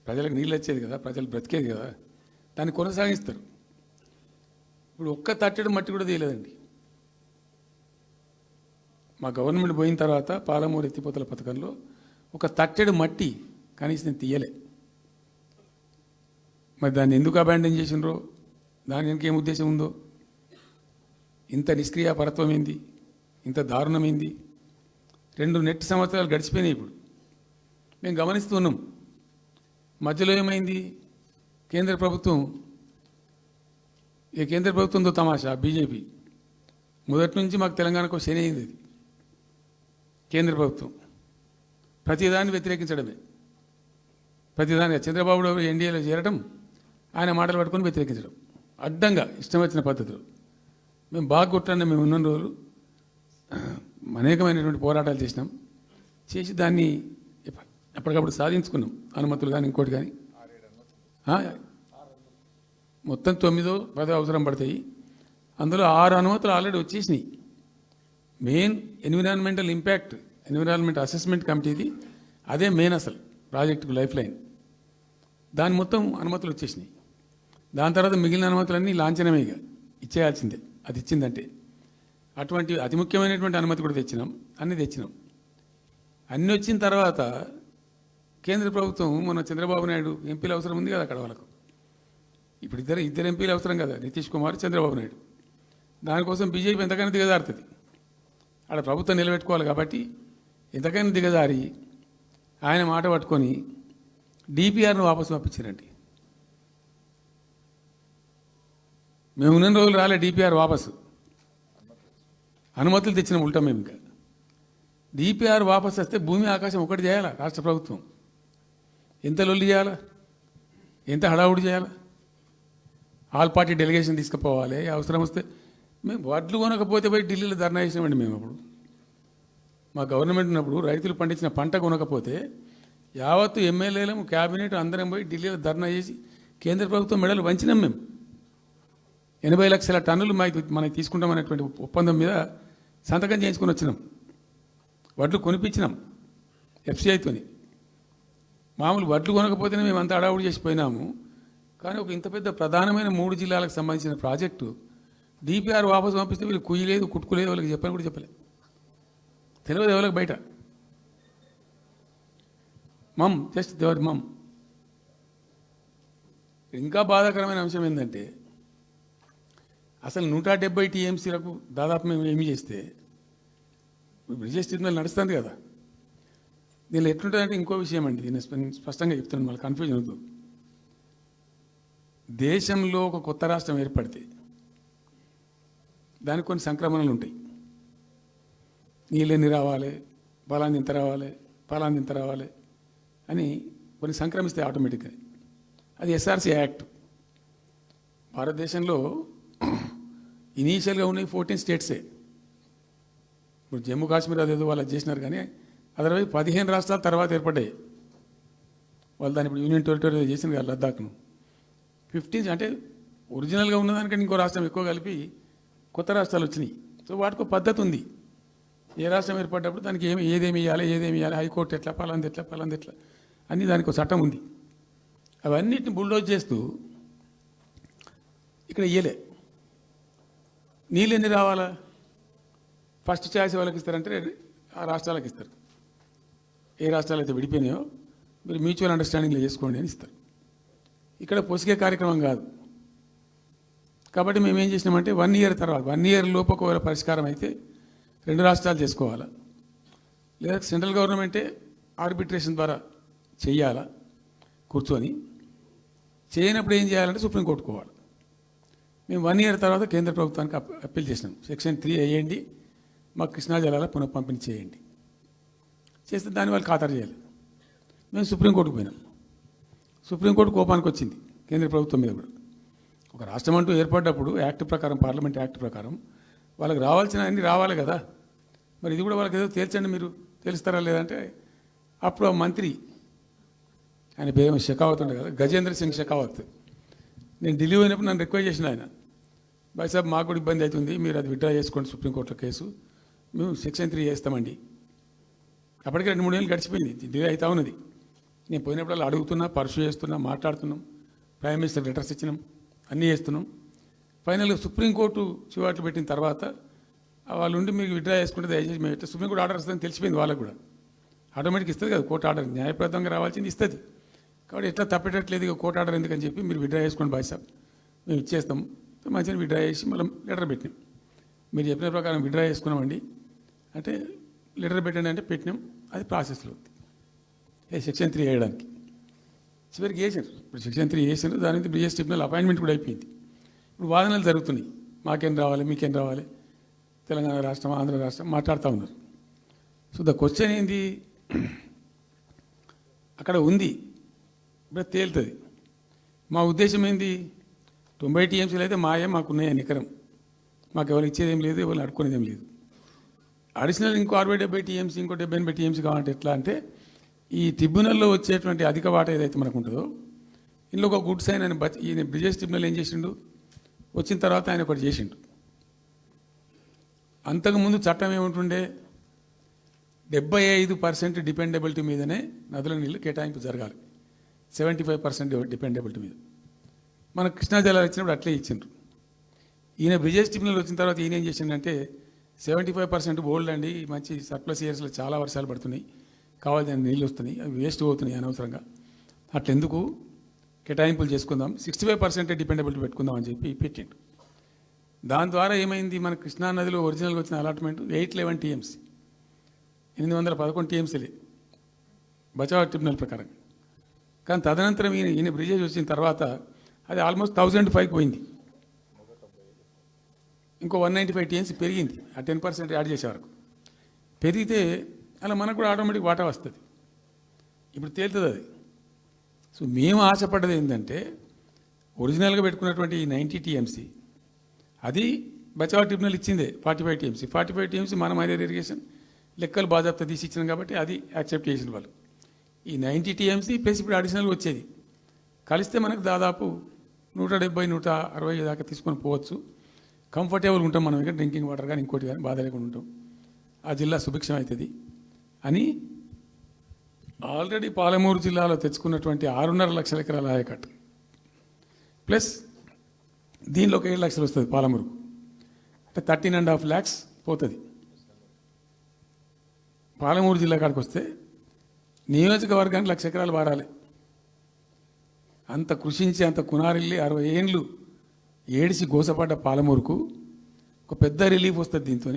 ప్రజలకు నీళ్ళు వచ్చేది కదా, ప్రజలు బ్రతికేది కదా, దాన్ని కొనసాగిస్తారు. ఇప్పుడు ఒక్క తట్టెడు మట్టి కూడా తీయలేదండి. మా గవర్నమెంట్ పోయిన తర్వాత పాలమూరు ఎత్తిపోతల పథకంలో ఒక తట్టెడు మట్టి కనీసం తీయలే. మరి దాన్ని ఎందుకు అబాండన్ చేసినరో, దాని వెనక ఏం ఉద్దేశం ఉందో, ఇంత నిష్క్రియాపరత్వం ఏంది, ఇంత దారుణమైంది. 2 నెట్ సంవత్సరాలు గడిచిపోయినాయి. ఇప్పుడు మేము గమనిస్తున్నాం. మధ్యలో ఏమైంది, కేంద్ర ప్రభుత్వంతో తమాషా. బీజేపీ మొదటి నుంచి మాకు తెలంగాణకు శని అయింది. అది కేంద్ర ప్రభుత్వం ప్రతిదాన్ని వ్యతిరేకించడమే. ప్రతిదానిగా చంద్రబాబు ఎన్డీఏలో చేరడం, ఆయన మాటలు పట్టుకొని వ్యతిరేకించడం, అడ్డంగా ఇష్టం వచ్చిన పద్ధతులు. మేము బాగా కొట్టాను. మేము ఉన్న రోజులు అనేకమైనటువంటి పోరాటాలు చేసినాం. చేసి దాన్ని ఎప్పటికప్పుడు సాధించుకున్నాం. అనుమతులు కానీ ఇంకోటి కానీ మొత్తం 9-10 అవసరం పడతాయి. అందులో 6 అనుమతులు ఆల్రెడీ వచ్చేసినాయి. Main environmental impact, environment assessment కమిటీది అదే మెయిన్ అసలు ప్రాజెక్టుకు లైఫ్ లైన్. దాని మొత్తం అనుమతులు వచ్చేసినాయి. దాని తర్వాత మిగిలిన అనుమతులన్నీ లాంఛనమే, ఇక ఇచ్చేయాల్సిందే. అది ఇచ్చిందంటే అటువంటి అతి ముఖ్యమైనటువంటి అనుమతి కూడా తెచ్చినాం. అన్నీ తెచ్చినాం. అన్నీ వచ్చిన తర్వాత కేంద్ర ప్రభుత్వం మన చంద్రబాబు నాయుడు ఎంపీలు అవసరం ఉంది కదా అక్కడ వాళ్ళకు. ఇప్పుడు ఇద్దరు ఎంపీలు అవసరం కదా, నితీష్ కుమార్, చంద్రబాబు నాయుడు. దానికోసం బీజేపీ ఎంతకైనా దిగజారుతుంది. ఆడ ప్రభుత్వం నిలబెట్టుకోవాలి కాబట్టి ఎంతకైనా దిగజారి ఆయన మాట పట్టుకొని డిపిఆర్ను వాపసు పంపించారండి. మేము ఉన్న రోజులు రాలే డిపిఆర్ వాపసు. అనుమతులు తెచ్చిన ఉల్టా మేము. ఇంకా డిపిఆర్ వాపసు వస్తే భూమి ఆకాశం ఒకటి చేయాలా రాష్ట్ర ప్రభుత్వం. ఎంత లొల్లి చేయాలా, ఎంత హడావుడి చేయాలా. ఆల్ పార్టీ డెలిగేషన్ తీసుకుపోవాలి. అవసరం వస్తే మేము వడ్లు కొనకపోతే పోయి ఢిల్లీలో ధర్నా చేసినామండి. మేము అప్పుడు మా గవర్నమెంట్ ఉన్నప్పుడు రైతులు పండించిన పంట కొనకపోతే యావత్తు ఎమ్మెల్యేలు, క్యాబినెట్ అందరం పోయి ఢిల్లీలో ధర్నా చేసి కేంద్ర ప్రభుత్వం మెడలు వంచినాం. మేము 80 లక్షల టన్నులు మనకి తీసుకుంటామనేటువంటి ఒప్పందం మీద సంతకం చేయించుకొని వచ్చినాం. వడ్లు కొనిపించినాం ఎఫ్సిఐతోని. మామూలు వడ్లు కొనకపోతేనే మేము అంత అడావుడి చేసిపోయినాము. కానీ ఒక ఇంత పెద్ద ప్రధానమైన 3 జిల్లాలకు సంబంధించిన ప్రాజెక్టు డిపిఆర్ వాపసు పంపిస్తే వీళ్ళు కుయ్యలేదు, కుట్టుకోలేదు, వాళ్ళకి చెప్పని కూడా చెప్పలేదు. తెలియదు ఎవరికి బయట. జస్ట్ దేవర్ ఇంకా బాధాకరమైన అంశం ఏంటంటే, అసలు 170 టీఎంసీలకు దాదాపు మేము ఏమి చేస్తే బ్రిజేష్ ట్రిబ్యునల్ నడుస్తుంది కదా. దీనిలో ఎట్లుంటుందంటే ఇంకో విషయం అండి, దీన్ని స్పష్టంగా చెప్తున్నాను, మళ్ళీ కన్ఫ్యూజన్ అవుతుంది. దేశంలో ఒక కొత్త రాష్ట్రం ఏర్పడితే దానికి కొన్ని సంక్రమణలు ఉంటాయి. నీళ్ళెన్ని రావాలి, ఫలాన్ని ఇంత రావాలి, ఫలాన్ని ఇంత రావాలి అని కొన్ని సంక్రమిస్తాయి ఆటోమేటిక్గా. అది ఎస్ఆర్సీ యాక్ట్. భారతదేశంలో ఇనీషియల్గా ఉన్నాయి 14 స్టేట్సే. ఇప్పుడు జమ్మూ కాశ్మీర్ అదేదో వాళ్ళు చేసినారు, కానీ అదర్వైజ్ 15 రాష్ట్రాల తర్వాత ఏర్పడ్డాయి. వాళ్ళు దాన్ని ఇప్పుడు యూనియన్ టెరిటరీ చేసిన కదా లద్దాఖ్ను. 15 అంటే ఒరిజినల్గా ఉన్నదానికంటే ఇంకో రాష్ట్రం ఎక్కువ కలిపి కొత్త రాష్ట్రాలు వచ్చినాయి. సో వాటికి ఒక పద్ధతి ఉంది. ఏ రాష్ట్రం ఏర్పడ్డప్పుడు దానికి ఏదేమి ఇవ్వాలి, హైకోర్టు ఎట్లా, పలాంది ఎట్లా అన్నీ దానికి ఒక చట్టం ఉంది. అవన్నిటిని బుల్డోజ్ చేస్తూ ఇక్కడ ఇయ్యలే. నీళ్ళు ఎన్ని రావాలా, ఫస్ట్ ఛాయిస్ వాళ్ళకి ఇస్తారంటే ఆ రాష్ట్రాలకు ఇస్తారు. ఏ రాష్ట్రాలు అయితే విడిపోయినాయో మీరు మ్యూచువల్ అండర్స్టాండింగ్లో చేసుకోండి అని ఇస్తారు. ఇక్కడ పొసిగే కార్యక్రమం కాదు. కాబట్టి మేము ఏం చేసినామంటే 1 ఇయర్ తర్వాత, 1 ఇయర్ లోపు ఒకవేళ పరిష్కారం అయితే 2 రాష్ట్రాలు చేసుకోవాలా, లేదా సెంట్రల్ గవర్నమెంటే ఆర్బిట్రేషన్ ద్వారా చెయ్యాలా కూర్చొని. చేయనప్పుడు ఏం చేయాలంటే సుప్రీంకోర్టు పోవాలి. మేము 1 ఇయర్ తర్వాత కేంద్ర ప్రభుత్వానికి అప్పీల్ చేసినాం. సెక్షన్ 3 వేయండి, మాకు కృష్ణా జలాల పునఃపంపిణీ చేయండి. చేస్తే దాన్ని వాళ్ళు ఖాతరు చేయాలి. మేము సుప్రీంకోర్టుకు పోయినాం. సుప్రీంకోర్టు కోపానికి వచ్చింది కేంద్ర ప్రభుత్వం మీద కూడా. ఒక రాష్ట్రం అంటూ ఏర్పడ్డప్పుడు యాక్ట్ ప్రకారం, పార్లమెంట్ యాక్ట్ ప్రకారం వాళ్ళకి రావాల్సిన అన్నీ రావాలి కదా. మరి ఇది కూడా వాళ్ళకి ఏదో తేల్చండి, మీరు తెలుస్తారా లేదంటే అప్పుడు ఆ మంత్రి, ఆయన పేరు షెకావత్ ఉండే కదా, గజేంద్ర సింగ్ షెకావత్, నేను ఢిల్లీ పోయినప్పుడు నన్ను రిక్వెస్ట్ చేసిన ఆయన, భాయ్ సాబ్ మాకు కూడా ఇబ్బంది అవుతుంది, మీరు అది విత్డ్రా చేసుకోండి సుప్రీంకోర్టులో కేసు, మేము సెక్షన్ 3 చేస్తామండి. అప్పటికే 2-3 ఏళ్ళు గడిచిపోయింది, డిలే అవుతా ఉన్నది. నేను పోయినప్పుడు అడుగుతున్నా, పర్సూ చేస్తున్నా, మాట్లాడుతున్నాం, ప్రైమ్ మినిస్టర్ లెటర్స్ ఇచ్చినాం, అన్నీ చేస్తున్నాం. ఫైనల్గా సుప్రీంకోర్టు చివాట్లు పెట్టిన తర్వాత వాళ్ళు ఉండి మీకు విత్డ్రా చేసుకుంటే దయచేసి మేము ఇట్లా సుప్రీంకోర్టు ఆర్డర్ వస్తుందని తెలిసిపోయింది వాళ్ళకు కూడా. ఆటోమేటిక్ ఇస్తుంది కదా కోర్టు ఆర్డర్, న్యాయప్రదంగా రావాల్సింది ఇస్తుంది. కాబట్టి ఎట్లా తప్పేటట్లేదు ఇక కోర్టు ఆర్డర్ ఎందుకని చెప్పి మీరు విత్డ్రా చేసుకోండి భాయ్ సాబ్, మేము ఇచ్చేస్తాం. మంచిగా విత్డ్రా చేసి మళ్ళీ లెటర్ పెట్టినాం. మీరు చెప్పిన ప్రకారం విత్డ్రా చేసుకున్నామండి అంటే లెటర్ పెట్టండి అంటే పెట్టినాం. అది ప్రాసెస్లో ఉంది సెక్షన్ 3 వేయడానికి. చివరికి వేసారు. ఇప్పుడు సెక్షన్ 3 వేసారు, దాని మీద బ్రిజేష్ ట్రిబ్యునల్ అపాయింట్మెంట్ కూడా అయిపోయింది. ఇప్పుడు వాదనలు జరుగుతున్నాయి, మాకేం రావాలి, మీకేం రావాలి, తెలంగాణ రాష్ట్రం, ఆంధ్ర రాష్ట్రం మాట్లాడుతూ ఉన్నారు. సో ద క్వశ్చన్ ఏంది, అక్కడ ఉంది, ఇప్పుడు తేలుతుంది. మా ఉద్దేశం ఏంది, 90 టీఎంసీలు అయితే మాకున్నాయి నికరం, మాకు ఎవరు ఇచ్చేది ఏం లేదు, ఎవరు అడుక్కునేది ఏం లేదు. అడిషనల్ ఇంకో 60-70 టీఎంసీ, ఇంకో 70-80 టీఎంసీ కావాలంటే ఎట్లా అంటే, ఈ ట్రిబ్యునల్లో వచ్చేటువంటి అధిక వాటా ఏదైతే మనకు ఉంటుందో, ఇందులో ఒక గుడ్ సైన్ అని ఈయన బ్రిజేష్ ట్రిబ్యునల్ ఏం చేసిండు, వచ్చిన తర్వాత ఆయన ఒకటి చేసిండు. అంతకుముందు చట్టం ఏముంటుండే, 75% డిపెండబిలిటీ మీదనే నదుల నీళ్ళు కేటాయింపు జరగాలి, 75% డిపెండబిలిటీ మీద. మన కృష్ణా జలాలు వచ్చినప్పుడు అట్లే ఇచ్చిండ్రు. ఈయన బ్రిజేష్ ట్రిబ్యునల్ వచ్చిన తర్వాత ఈయన ఏం చేసిండంటే 75% బోల్డ్ అండి, మంచి సర్ప్లస్ ఇయర్స్లో చాలా వర్షాలు పడుతున్నాయి, కావాల్సిన నీళ్ళు వస్తున్నాయి, అవి వేస్ట్ అవుతున్నాయి అనవసరంగా, అట్లెందుకు కేటాయింపులు చేసుకుందాం, 65% డిపెండబిలిటీ పెట్టుకుందాం అని చెప్పి పెట్టిండు. దాని ద్వారా ఏమైంది, మన కృష్ణా నదిలో ఒరిజినల్గా వచ్చిన అలాట్మెంట్ 811 టీఎంసీ, 811 టీఎంసీలే బచావ్ ట్రిబ్యునల్ ప్రకారం. కానీ తదనంతరం ఈయన బ్రిజేష్ వచ్చిన తర్వాత అది ఆల్మోస్ట్ 1005 పోయింది, ఇంకో 195 టీఎంసీ పెరిగింది. ఆ 10% యాడ్ చేసే వరకు పెరిగితే అలా మనకు కూడా ఆటోమేటిక్ వాటా వస్తుంది. ఇప్పుడు తేలుతుంది అది. సో మేము ఆశపడ్డది ఏంటంటే, ఒరిజినల్గా పెట్టుకున్నటువంటి ఈ 90 టీఎంసీ అది బచావ్ ట్రిబ్యునల్ ఇచ్చిందే 45 టీఎంసీ. 45 టీఎంసీ మనం హైయర్ ఇరిగేషన్ లెక్కలు బాజాప్తా తీసి ఇచ్చినాం కాబట్టి అది యాక్సెప్ట్ చేసిన వాళ్ళు. ఈ 90 టీఎంసీ ప్లస్ ఇప్పుడు అడిషనల్గా వచ్చేది కలిస్తే మనకు దాదాపు 170-160 దాకా తీసుకొని పోవచ్చు. కంఫర్టబుల్గా ఉంటాం మనం, ఇక్కడ డ్రింకింగ్ వాటర్ కానీ ఇంకోటి కానీ బాధ లేకుండా ఉంటాం, ఆ జిల్లా సుభిక్షం అవుతుంది అని ఆల్రెడీ పాలమూరు జిల్లాలో తెచ్చుకున్నటువంటి 6.5 లక్షల ఎకరాల ఆయకట్టు ప్లస్ దీనిలో ఒక 7 లక్షలు వస్తుంది పాలమూరు, అంటే 13.5 lakhs పోతుంది. పాలమూరు జిల్లా కాడికి వస్తే నియోజకవర్గానికి 1,00,000 ఎకరాలు వారాలి. అంత కృషించి అంత కునారిల్లి 60 ఏండ్లు ఏడిసి గోసపడ్డ పాలమూరుకు ఒక పెద్ద రిలీఫ్ వస్తుంది. దీంతో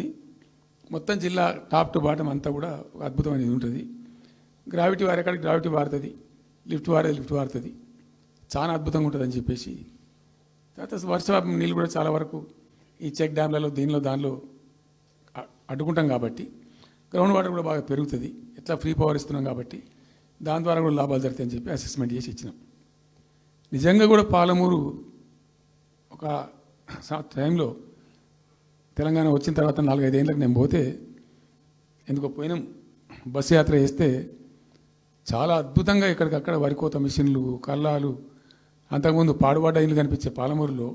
మొత్తం జిల్లా టాప్ టు బాటం అంతా కూడా ఒక అద్భుతమైనది ఉంటుంది. గ్రావిటీ వారేకాడికి గ్రావిటీ వారుతుంది, లిఫ్ట్ వారుతుంది, చాలా అద్భుతంగా ఉంటుంది అని చెప్పేసి. తర్వాత వర్ష నీళ్ళు కూడా చాలా వరకు ఈ చెక్ డ్యామ్లలో దానిలో అడ్డుకుంటాం కాబట్టి గ్రౌండ్ వాటర్ కూడా బాగా పెరుగుతుంది. ఎట్లా ఫ్రీ పవర్ ఇస్తున్నాం కాబట్టి దాని ద్వారా కూడా లాభాలు జరుగుతాయని చెప్పి అసెస్మెంట్ చేసి ఇచ్చినాం. నిజంగా కూడా పాలమూరు ఒక టైంలో తెలంగాణ వచ్చిన తర్వాత 4-5 ఏళ్ళకి నేను పోతే, ఎందుకో పోయినాం, బస్సు యాత్ర చేస్తే చాలా అద్భుతంగా ఎక్కడికక్కడ వరికోత మిషన్లు, కల్లాలు, అంతకుముందు పాడుబాట ఇల్లు కనిపించే పాలమూరులో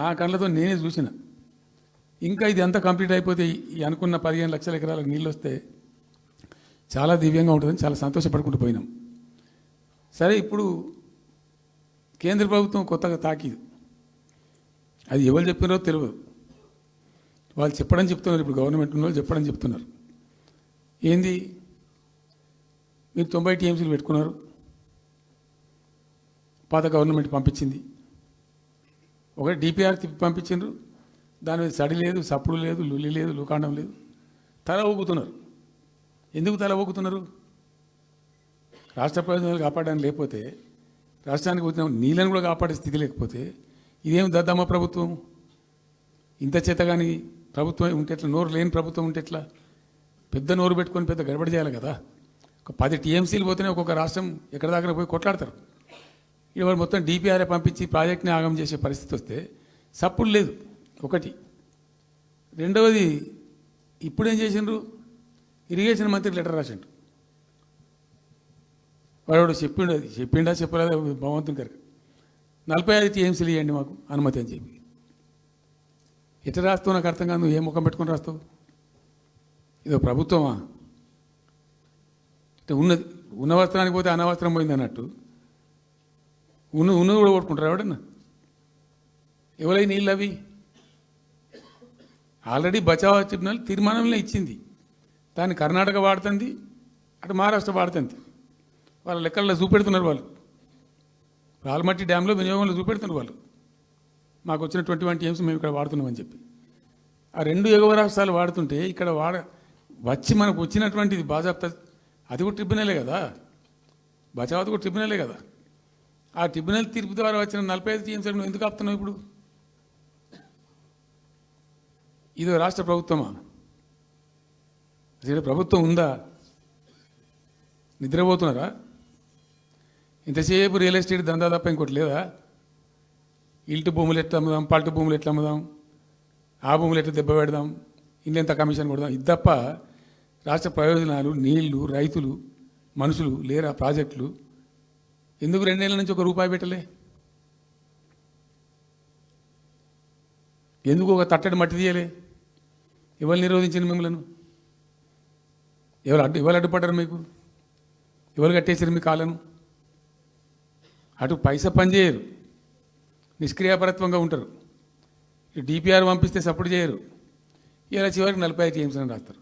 నా కళ్ళతో నేనే చూసిన. ఇంకా ఇది అంతా కంప్లీట్ అయిపోతే ఈ అనుకున్న 15 లక్షల ఎకరాలకు నీళ్ళు వస్తే చాలా దివ్యంగా ఉంటుందని చాలా సంతోషపడుకుంటూ పోయినాం. సరే, ఇప్పుడు కేంద్ర ప్రభుత్వం కొత్తగా తాకీదు, అది ఎవరు చెప్పినారో తెలియదు, వాళ్ళు చెప్తున్నారు. ఇప్పుడు గవర్నమెంట్ ఉన్న వాళ్ళు చెప్తున్నారు. ఏంది, మీరు 90 టీఎంసీలు పెట్టుకున్నారు, పాత గవర్నమెంట్ పంపించింది, ఒకటి డిపిఆర్ తిప్పి పంపించిండ్రు, దాని మీద సడి లేదు, సప్పుడు లేదు, లుల్లి లేదు, లూకాండం లేదు, తల ఊగుతున్నారు. ఎందుకు తల ఊగుతున్నారు? రాష్ట్ర ప్రయోజనాలు కాపాడడానికి లేకపోతే, రాష్ట్రానికి వచ్చిన నీళ్ళని కూడా కాపాడే స్థితి లేకపోతే ఇదేం దద్దమ్మ ప్రభుత్వం? ఇంత చేతగాని ప్రభుత్వం ఉంటే ఎట్లా? నోరు లేని ప్రభుత్వం ఉంటే ఎట్లా? పెద్ద నోరు పెట్టుకొని పెద్ద గడబడి చేయాలి కదా. ఒక 10 టీఎంసీలు పోతేనే ఒక్కొక్క రాష్ట్రం ఎక్కడ దాకా పోయి కొట్లాడతారు. ఇవాళ మొత్తం డిపిఆర్ఏ పంపించి ప్రాజెక్ట్ని ఆగం చేసే పరిస్థితి వస్తే సప్పుడు లేదు ఒకటి. రెండవది, ఇప్పుడేం చేసిండ్రు? ఇరిగేషన్ మంత్రి లెటర్ రాసిండు. వాడు చెప్పిండా చెప్పలేదా భగవంతుని గారికి 45 టీఎంసీలు ఇవ్వండి మాకు అనుమతి అని చెప్పి. ఎట్లా రాస్తావు నాకు అర్థం కాదు. నువ్వు ఏ ముఖం పెట్టుకొని రాస్తావు? ఇదో ప్రభుత్వమా? ఉన్న వస్త్రానికి పోతే అనవస్త్రం పోయింది అన్నట్టు ఉన్నది కూడా కొట్టుకుంటారు ఎవడన్నా? ఎవరై నీళ్ళు అవి? ఆల్రెడీ బచావ్ ట్రిబ్యునల్ తీర్మానంలో ఇచ్చింది. దాన్ని కర్ణాటక వాడుతుంది, అటు మహారాష్ట్ర వాడుతుంది. వాళ్ళ లెక్కల్లో చూపెడుతున్నారు వాళ్ళు. రాల్మట్టి డ్యాంలో వినియోగంలో చూపెడుతున్నారు వాళ్ళు. మాకు వచ్చిన 21 టీఎంసీ మేము ఇక్కడ వాడుతున్నామని చెప్పి. ఆ 2 ఎగువ రాష్ట్రాలు వాడుతుంటే ఇక్కడ వచ్చి మనకు వచ్చినటువంటిది బాజాప్తా అది కూడా ట్రిబ్యునలే కదా. బచావత్ కూడా ట్రిబ్యునలే కదా. ఆ ట్రిబ్యునల్ తీర్పు ద్వారా వచ్చిన 45 టీఎంసీలు నువ్వు ఎందుకు ఆపుతున్నావు ఇప్పుడు? ఇది రాష్ట్ర ప్రభుత్వమా? అసలు ప్రభుత్వం ఉందా? నిద్రపోతున్నారా? ఇంతసేపు రియల్ ఎస్టేట్ దందా తప్ప ఇంకోటి లేదా? ఇల్టు భూములు ఎట్లా అమ్ముదాం, పల్టు భూములు ఎట్లా అమ్ముదాం, ఆ భూములు ఎట్లా దెబ్బ పెడదాం, ఇంకెంత కమిషన్ కొడదాం, ఇది తప్ప రాష్ట్ర ప్రయోజనాలు, నీళ్లు, రైతులు, మనుషులు లేరా? ప్రాజెక్టులు ఎందుకు 2 నెలల నుంచి ₹1 పెట్టలే? ఎందుకు ఒక తట్టడి మట్టి తీయలే? ఎవరు నిరోధించింది మిమ్మల్ని? ఎవరు అడ్డుపడ్డారు మీకు? ఎవరు కట్టేసారు మీ కాళ్ళను? అటు పైసా పనిచేయరు, నిష్క్రియాపరత్వంగా ఉంటారు. డిపిఆర్ పంపిస్తే సపోర్ట్ చేయరు. ఇలా చివరికి 45 టీఎంసీ అని రాస్తారు.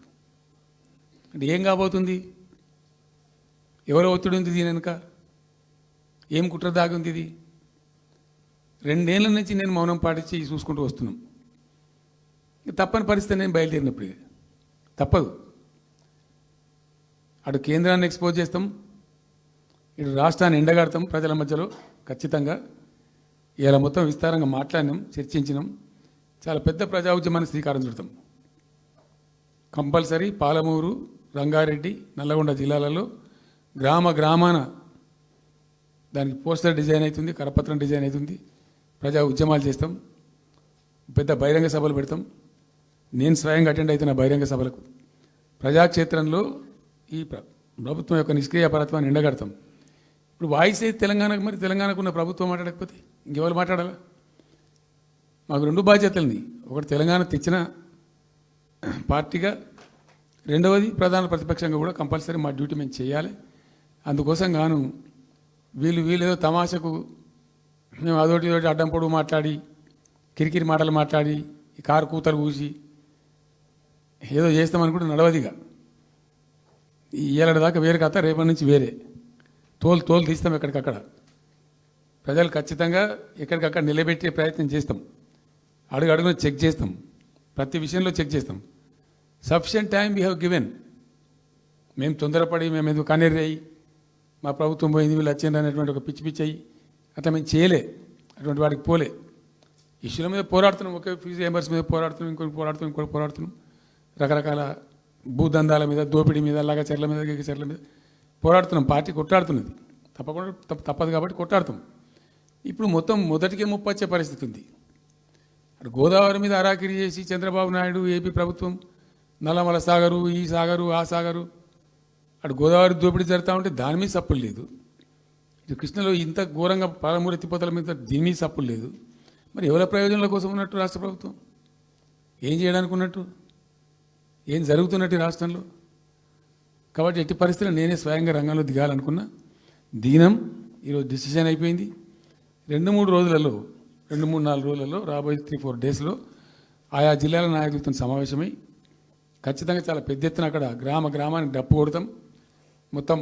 అంటే ఏం కాబోతుంది? ఎవరో ఒత్తిడి ఉంది దీని వెనుక? ఏం కుట్ర దాగుంది ఇది? 2 ఏళ్ళ నుంచి నేను మౌనం పాటించి చూసుకుంటూ వస్తున్నాం. తప్పని పరిస్థితి నేను బయలుదేరినప్పుడు తప్పదు. అటు కేంద్రాన్ని ఎక్స్పోజ్ చేస్తాం, ఇటు రాష్ట్రాన్ని ఎండగడతాం ప్రజల మధ్యలో ఖచ్చితంగా. ఇలా మొత్తం విస్తారంగా మాట్లాడినాం, చర్చించినాం. చాలా పెద్ద ప్రజా ఉద్యమాన్ని శ్రీకారం చుడతాం. కంపల్సరీ పాలమూరు, రంగారెడ్డి, నల్లగొండ జిల్లాలలో గ్రామాన దానికి పోస్టర్ డిజైన్ అవుతుంది, కరపత్రం డిజైన్ అవుతుంది. ప్రజా ఉద్యమాలు చేస్తాం, పెద్ద బహిరంగ సభలు పెడతాం. నేను స్వయంగా అటెండ్ అవుతున్న బహిరంగ సభలకు. ప్రజాక్షేత్రంలో ఈ ప్రభుత్వం యొక్క నిష్క్రియాపరత్వాన్ని ఎండగడతాం. ఇప్పుడు వాయిస్ అయితే తెలంగాణకు, మరి తెలంగాణకు ఉన్న ప్రభుత్వం మాట్లాడకపోతే ఇంకెవరు మాట్లాడాలా? మాకు 2 బాధ్యతలని. ఒకటి తెలంగాణ తెచ్చిన పార్టీగా, రెండవది ప్రధాన ప్రతిపక్షంగా కూడా కంపల్సరీ మా డ్యూటీ మేము చేయాలి. అందుకోసం గాను వీళ్ళు ఏదో తమాషకు మేము అదోటి ఇదోటి అడ్డం పొడుగు మాట్లాడి, కిరికిరి మాటలు మాట్లాడి, ఈ కారు కూతలు కూసి ఏదో చేస్తామనుకుంటే నడవదిగా. ఏళ్ళ దాకా వేరే కథ, రేపటి నుంచి వేరే తోలు తీస్తాం ఎక్కడికక్కడ. ప్రజలు ఖచ్చితంగా ఎక్కడికక్కడ నిలబెట్టే ప్రయత్నం చేస్తాం. అడుగున చెక్ చేస్తాం, ప్రతి విషయంలో చెక్ చేస్తాం. Sufficient time we have given. మేము తొందరపడి మేము ఎందుకు కన్నెర్రయ్యి మా ప్రభుత్వం పోయింది వీళ్ళు వచ్చింది అనేటువంటి ఒక పిచ్చి అయ్యి అట్లా మేము చేయలే, అటువంటి వాడికి పోలే. ఇష్యూల మీద పోరాడుతున్నాం, ఒకే ఫీజు రియంబర్స్ మీద పోరాడుతున్నాం, ఇంకోటి పోరాడుతున్నాం. రకరకాల భూదందాల మీద, దోపిడీ మీద, లగచర్ల మీద, గిగచర్ల మీద పోరాడుతున్నాం. పార్టీ కొట్లాడుతున్నది, తప్పదు కాబట్టి కొట్లాడుతాం. ఇప్పుడు మొత్తం మొదటికే ముప్పొచ్చే పరిస్థితి ఉంది. అటు గోదావరి మీద అరాకిరి చేసి చంద్రబాబు నాయుడు, ఏపీ ప్రభుత్వం నల్లమల సాగరు, ఈ సాగరు, ఆ సాగరు, అటు గోదావరి దోపిడీ జరుగుతూ ఉంటే దాని మీద సప్పులు లేదు. ఇటు కృష్ణలో ఇంత ఘోరంగా పాలమూరు ఎత్తిపోతల మీద దీని మీద సప్పులు లేదు. మరి ఎవరి ప్రయోజనాల కోసం ఉన్నట్టు రాష్ట్ర ప్రభుత్వం? ఏం చేయడానికి ఉన్నట్టు? ఏం జరుగుతున్నట్టు రాష్ట్రంలో? కాబట్టి ఎట్టి పరిస్థితుల్లో నేనే స్వయంగా రంగంలో దిగాలనుకున్నా. దినం ఈరోజు డిసిషన్ అయిపోయింది. 2-3 రోజులలో, 2-3-4 రోజులలో, రాబోయే 3-4 డేస్లో ఆయా జిల్లాల నాయకులతో సమావేశమై ఖచ్చితంగా చాలా పెద్ద ఎత్తున అక్కడ గ్రామానికి డప్పు కొడతాం, మొత్తం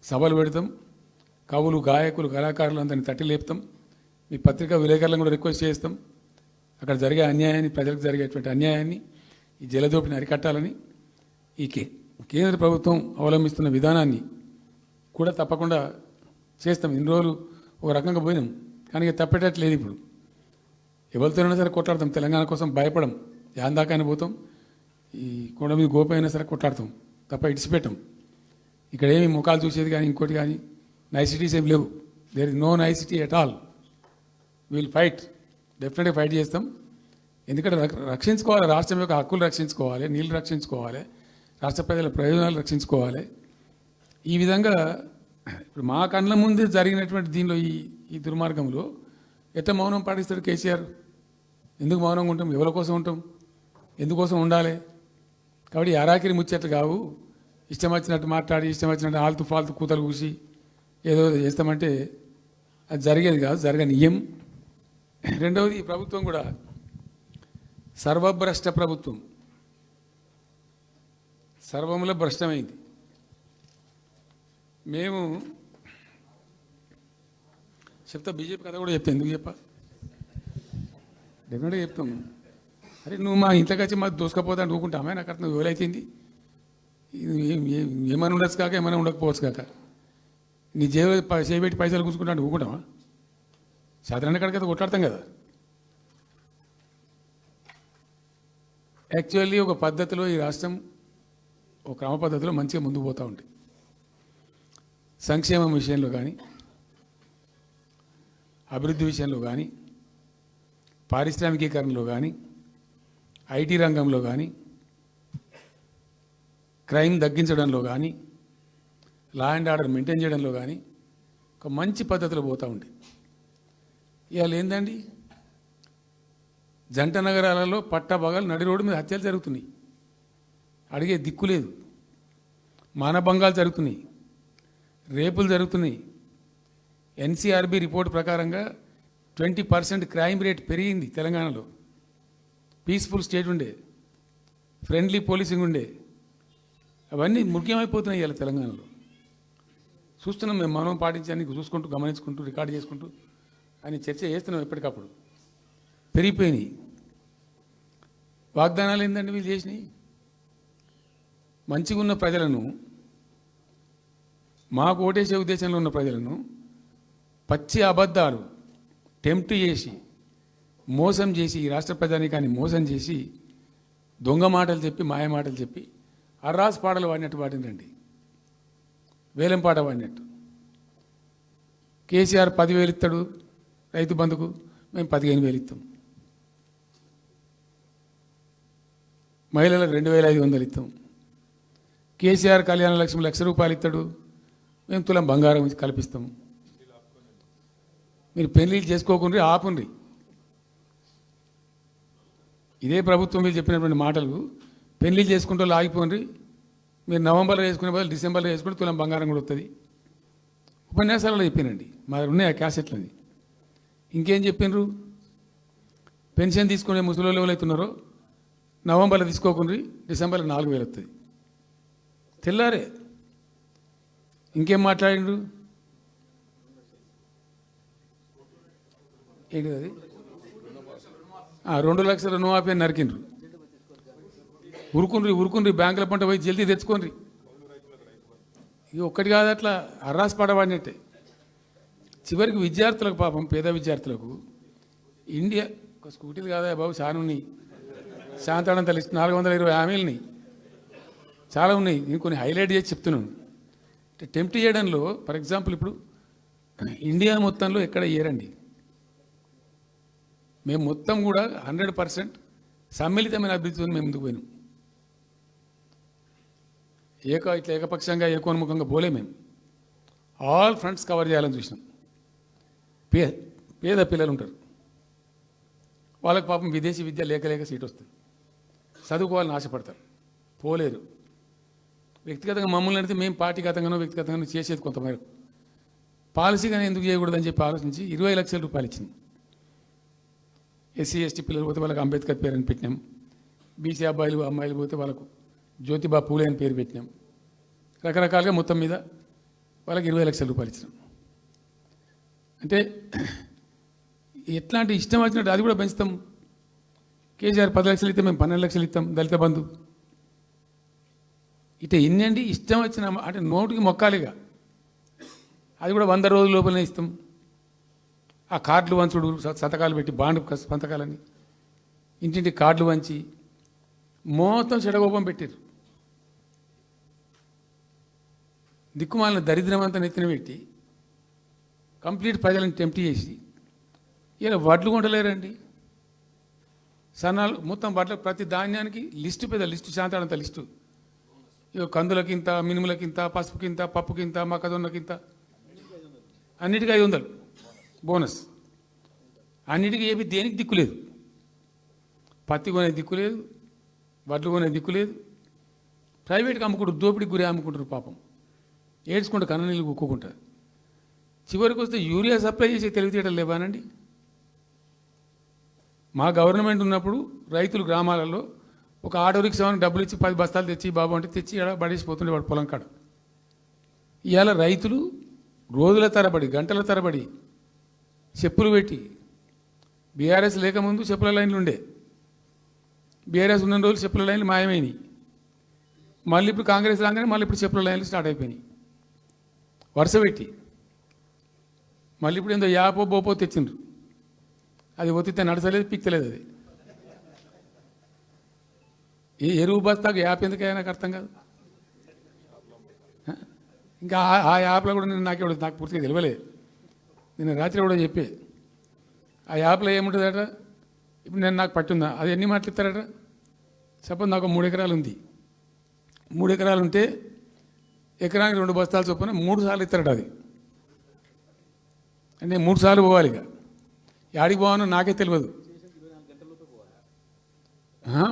సభలు పెడతాం, కవులు, గాయకులు, కళాకారులు అందరినీ తట్టి లేపుతాం. మీ పత్రికా విలేకరులను కూడా రిక్వెస్ట్ చేస్తాం. అక్కడ జరిగే అన్యాయాన్ని, ప్రజలకు జరిగేటువంటి అన్యాయాన్ని, ఈ జలదోపిని అరికట్టాలని ఈ కేంద్ర ప్రభుత్వం అవలంబిస్తున్న విధానాన్ని కూడా తప్పకుండా చేస్తాం. ఇన్ని రోజులు ఒక రకంగా పోయినాం, కానీ తప్పేటట్లేదు. ఇప్పుడు ఎవరితోనైనా సరే కొట్లాడతాం, తెలంగాణ కోసం భయపడం, యాందాకాని పోతాం, ఈ కొండ మీద గోపైనా సరే కొట్లాడతాం తప్ప ఇడిచిపెట్టాం. ఇక్కడ ఏమి ముఖాలు చూసేది కానీ ఇంకోటి కానీ నైసిటీస్ ఏమి లేవు. There is no necessity at all. Will fight, డెఫినెట్గా ఫైట్ చేస్తాం. ఎందుకంటే రక్షించుకోవాలి, రాష్ట్రం యొక్క హక్కులు రక్షించుకోవాలి, నీళ్లు రక్షించుకోవాలి, రాష్ట్ర ప్రజల ప్రయోజనాలు రక్షించుకోవాలి. ఈ విధంగా ఇప్పుడు మా కళ్ళ ముందు జరిగినటువంటి దీనిలో ఈ దుర్మార్గంలో ఎట్లా మౌనం పాటిస్తాడు కేసీఆర్? ఎందుకు మౌనంగా ఉంటాం? ఎవరి కోసం ఉంటాం? ఎందుకోసం ఉండాలి? కాబట్టి అరాకిరి ముచ్చట్లు కావు. ఇష్టం వచ్చినట్టు మాట్లాడి ఇష్టం వచ్చినట్టు ఆల్తు ఫాల్తు కూతలు కూసి ఏదో చేస్తామంటే అది జరిగేది కాదు, జరగనీయం. రెండవది, ఈ ప్రభుత్వం కూడా సర్వభ్రష్ట ప్రభుత్వం, సర్వములో భ్రష్టమైంది. మేము చెప్తా, బీజేపీ కథ కూడా చెప్తా. ఎందుకు చెప్పా? డెఫినెట్గా చెప్తాం. అరే నువ్వు మా ఇంట్లోకి వచ్చి మాకు దోసుకపోతా అని ఊరుకుంటామే? నాకు అర్థం ఎవరైతుంది ఏమైనా ఉండొచ్చు కాక ఏమైనా ఉండకపోవచ్చు కాక నీ చేయబెట్టి పైసలు కూర్చుకుంటా అంటే ఊరుకుంటామా? సాధారణ కడికి అయితే కొట్లాడతాం కదా. యాక్చువల్లీ ఒక పద్ధతిలో ఈ రాష్ట్రం ఒక క్రమ పద్ధతిలో మంచిగా ముందుకు పోతూ ఉంటుంది. సంక్షేమం విషయంలో కానీ, అభివృద్ధి విషయంలో కానీ, పారిశ్రామికీకరణలో కానీ, ఐటీ రంగంలో కానీ, క్రైమ్ తగ్గించడంలో కానీ, లా అండ్ ఆర్డర్ మెయింటైన్ చేయడంలో కానీ ఒక మంచి పద్ధతిలో పోతూ ఉంది. ఇవాళ ఏందండి, జంట నగరాలలో పట్టభాగాలు నడి రోడ్డు మీద హత్యలు జరుగుతున్నాయి, అడిగే దిక్కు లేదు. మానభంగాలు జరుగుతున్నాయి, రేపులు జరుగుతున్నాయి. ఎన్సీఆర్బీ రిపోర్ట్ ప్రకారంగా 20% క్రైమ్ రేట్ పెరిగింది తెలంగాణలో. పీస్ఫుల్ స్టేట్ ఉండే, ఫ్రెండ్లీ పోలీసింగ్ ఉండే, అవన్నీ ముఖ్యమైపోతున్నాయి ఇవాళ తెలంగాణలో. చూస్తున్నాం మేము, మనం పాటించడానికి చూసుకుంటూ గమనించుకుంటూ రికార్డు చేసుకుంటూ అని చర్చ చేస్తున్నాం. ఎప్పటికప్పుడు పెరిగిపోయినాయి. వాగ్దానాలు ఏంటంటే వీళ్ళు చేసినాయి? మంచిగా ఉన్న ప్రజలను, మాకు ఓటేసే ఉద్దేశంలో ఉన్న ప్రజలను పచ్చి అబద్ధాలు టెంప్ట్ చేసి మోసం చేసి, ఈ రాష్ట్ర ప్రజానీకాన్ని మోసం చేసి, దొంగ మాటలు చెప్పి, మాయ మాటలు చెప్పి, అర్రాస్ పాటలు వాడినట్టు వాడినండి, వేలం పాట వాడినట్టు. కేసీఆర్ 10,000 ఇస్తాడు రైతు బంధుకు, మేము 15,000 ఇస్తాం. మహిళలకు 2,500 ఇస్తాం. కేసీఆర్ కళ్యాణ లక్ష్మి ₹1,00,000 ఇస్తాడు, మేము తులం బంగారం కల్పిస్తాం. మీరు పెళ్లిళ్ళు చేసుకోకుండా ఆపుండ్రి. ఇదే ప్రభుత్వం మీరు చెప్పినటువంటి మాటలు, పెళ్లిళ్ళు చేసుకుంటూ ఆగిపోండి, మీరు నవంబర్లో వేసుకునే బదులు డిసెంబర్లో వేసుకుంటే తులం బంగారం కూడా వస్తుంది. ఉపన్యాసాలలో చెప్పినండి, మా దగ్గర ఉన్నాయి ఆ క్యాసెట్లని. ఇంకేం చెప్పినారు? పెన్షన్ తీసుకునే ముసలి ఎవరైతున్నారో నవంబర్లో తీసుకోకుండా డిసెంబర్లో 4,000 వస్తుంది. తెల్లారే ఇంకేం మాట్లాడిండ్రు? ఏంటిది అది? 2 లక్షల రుణమాఫీ అని నరికిండ్రు. ఉరుకుండ్రి బ్యాంకుల పంట పోయి జల్దీ తెచ్చుకోండి. ఇక ఒక్కటి కాదు, అట్లా అర్రాస్ పడవాడినట్టే. చివరికి విద్యార్థులకు, పాపం పేద విద్యార్థులకు ఇండియా ఒక స్కూటీలు కాదా బాబు, చాలా ఉన్నాయి. శాంతాడంత లిస్ట్ 420 హామీలని చాలా ఉన్నాయి. నేను కొన్ని హైలైట్ చేసి చెప్తున్నాను. టెంప్ట్ చేయడంలో, ఫర్ ఎగ్జాంపుల్ ఇప్పుడు ఇండియా మొత్తంలో ఎక్కడ ఇయ్యరండి. మేము మొత్తం కూడా 100% సమ్మిళితమైన అభివృద్ధితో మేము ముందుకు పోయినాం. ఇట్లా ఏకపక్షంగా ఏకోన్ముఖంగా పోలే. మేము ఆల్ ఫ్రంట్స్ కవర్ చేయాలని చూసినాం. పేద పిల్లలు ఉంటారు, వాళ్ళకి పాపం విదేశీ విద్య లేక సీట్ వస్తుంది, చదువుకోవాలని ఆశపడతారు, పోలేరు. వ్యక్తిగతంగా మమ్మల్ని అడిగితే మేము పార్టీగతంగానో వ్యక్తిగతంగానో చేసేది కొంతమేరకు. పాలసీగానే ఎందుకు చేయకూడదని చెప్పి ఆలోచించి 20 లక్షల రూపాయలు ఇచ్చినాం. ఎస్సీ ఎస్టీ పిల్లలు పోతే వాళ్ళకి అంబేద్కర్ పేరు అని పెట్టినాం. బీసీ అబ్బాయిలు అమ్మాయిలు పోతే వాళ్ళకు జ్యోతిబా పూలే అని పేరు పెట్టినాం. రకరకాలుగా మొత్తం మీద వాళ్ళకి 20 లక్షల రూపాయలు ఇచ్చినాం. అంటే ఎట్లాంటి ఇష్టం వచ్చినట్టు అది కూడా పెంచుతాం. కేసీఆర్ 10 లక్షలు ఇస్తే మేము 12 లక్షలు ఇస్తాం. దళిత బంధు ఇట్లా ఎన్నండి ఇష్టం వచ్చిన, అంటే నోటికి మొక్కాలిగా. అది కూడా 100 రోజుల లోపలనే ఇస్తాం. ఆ కార్డులు వంచుడు సంతకాలు పెట్టి బాండ్ సంతకాలని ఇంటింటి కార్డులు వంచి మొత్తం చెడగోపం పెట్టారు. దిక్కుమాలిన దరిద్రం అంతా నెత్తిన పెట్టి కంప్లీట్ ప్రజలను టెంప్ట్ చేసి ఇలా వడ్లు కొంటలేరండి. సన్నాలు మొత్తం వడ్ల ప్రతి ధాన్యానికి లిస్టు పెద్ద లిస్టు శాంతాడంత లిస్టు. ఇక కందులకింత, మినుములకింత, పసుపుకింత, పప్పుకింత, మొక్కజొన్నకింత, అన్నిటికీ 500 బోనస్. అన్నిటికీ ఏమి దేనికి దిక్కు లేదు. పత్తి కొనే దిక్కు లేదు, వడ్లు కొనే దిక్కు లేదు. ప్రైవేట్గా అమ్ముకుంటారు, దోపిడికి గురి అమ్ముకుంటారు పాపం. ఏడ్చుకుంటూ కన్న నీళ్ళు కుక్కుంటారు. చివరికి వస్తే యూరియా సప్లై చేసే తెలివితేటలు లేవానండి. మా గవర్నమెంట్ ఉన్నప్పుడు రైతులు గ్రామాలలో ఒక ఆటో రిక్షాకి డబ్బులు ఇచ్చి 10 బస్తాలు తెచ్చి బాబు అంటే తెచ్చి ఇలా పడేసిపోతుండే వాడు పొలం కాడ. ఇవాళ రైతులు రోజుల తరబడి గంటల తరబడి చెప్పులు పెట్టి, బీఆర్ఎస్ లేకముందు చెప్పుల లైన్లు ఉండే, బీఆర్ఎస్ ఉన్న రోజులు చెప్పుల లైన్లు మాయమైనవి. మళ్ళీ ఇప్పుడు కాంగ్రెస్ రాగానే మళ్ళీ ఇప్పుడు చెప్పుల లైన్లు స్టార్ట్ అయిపోయినాయి వరుస పెట్టి. మళ్ళీ ఇప్పుడు ఏందో యాపో బోపో తెచ్చిండ్రు, అది ఒత్తితే నడచలేదు, పిక్తలేదు. అది ఏ ఎరువు బస్తాకు యాప్ ఎందుకైనా నాకు అర్థం కాదు. ఇంకా ఆ యాప్లో కూడా నాకు పూర్తిగా తెలియలేదు. నేను రాత్రి కూడా చెప్పే ఆ యాప్లో ఏముంటుందట. ఇప్పుడు నాకు పట్టుందా, అది ఎన్ని మాటలు ఇస్తారట. సపోజ్ నాకు 3 ఎకరాలు ఉంది. 3 ఎకరాలు ఉంటే ఎకరానికి 2 బస్తాలు చొప్పున 3 సార్లు ఇస్తారట. అది అంటే 3 సార్లు పోవాలి. ఇక యాడికి పోవానో నాకే తెలియదు.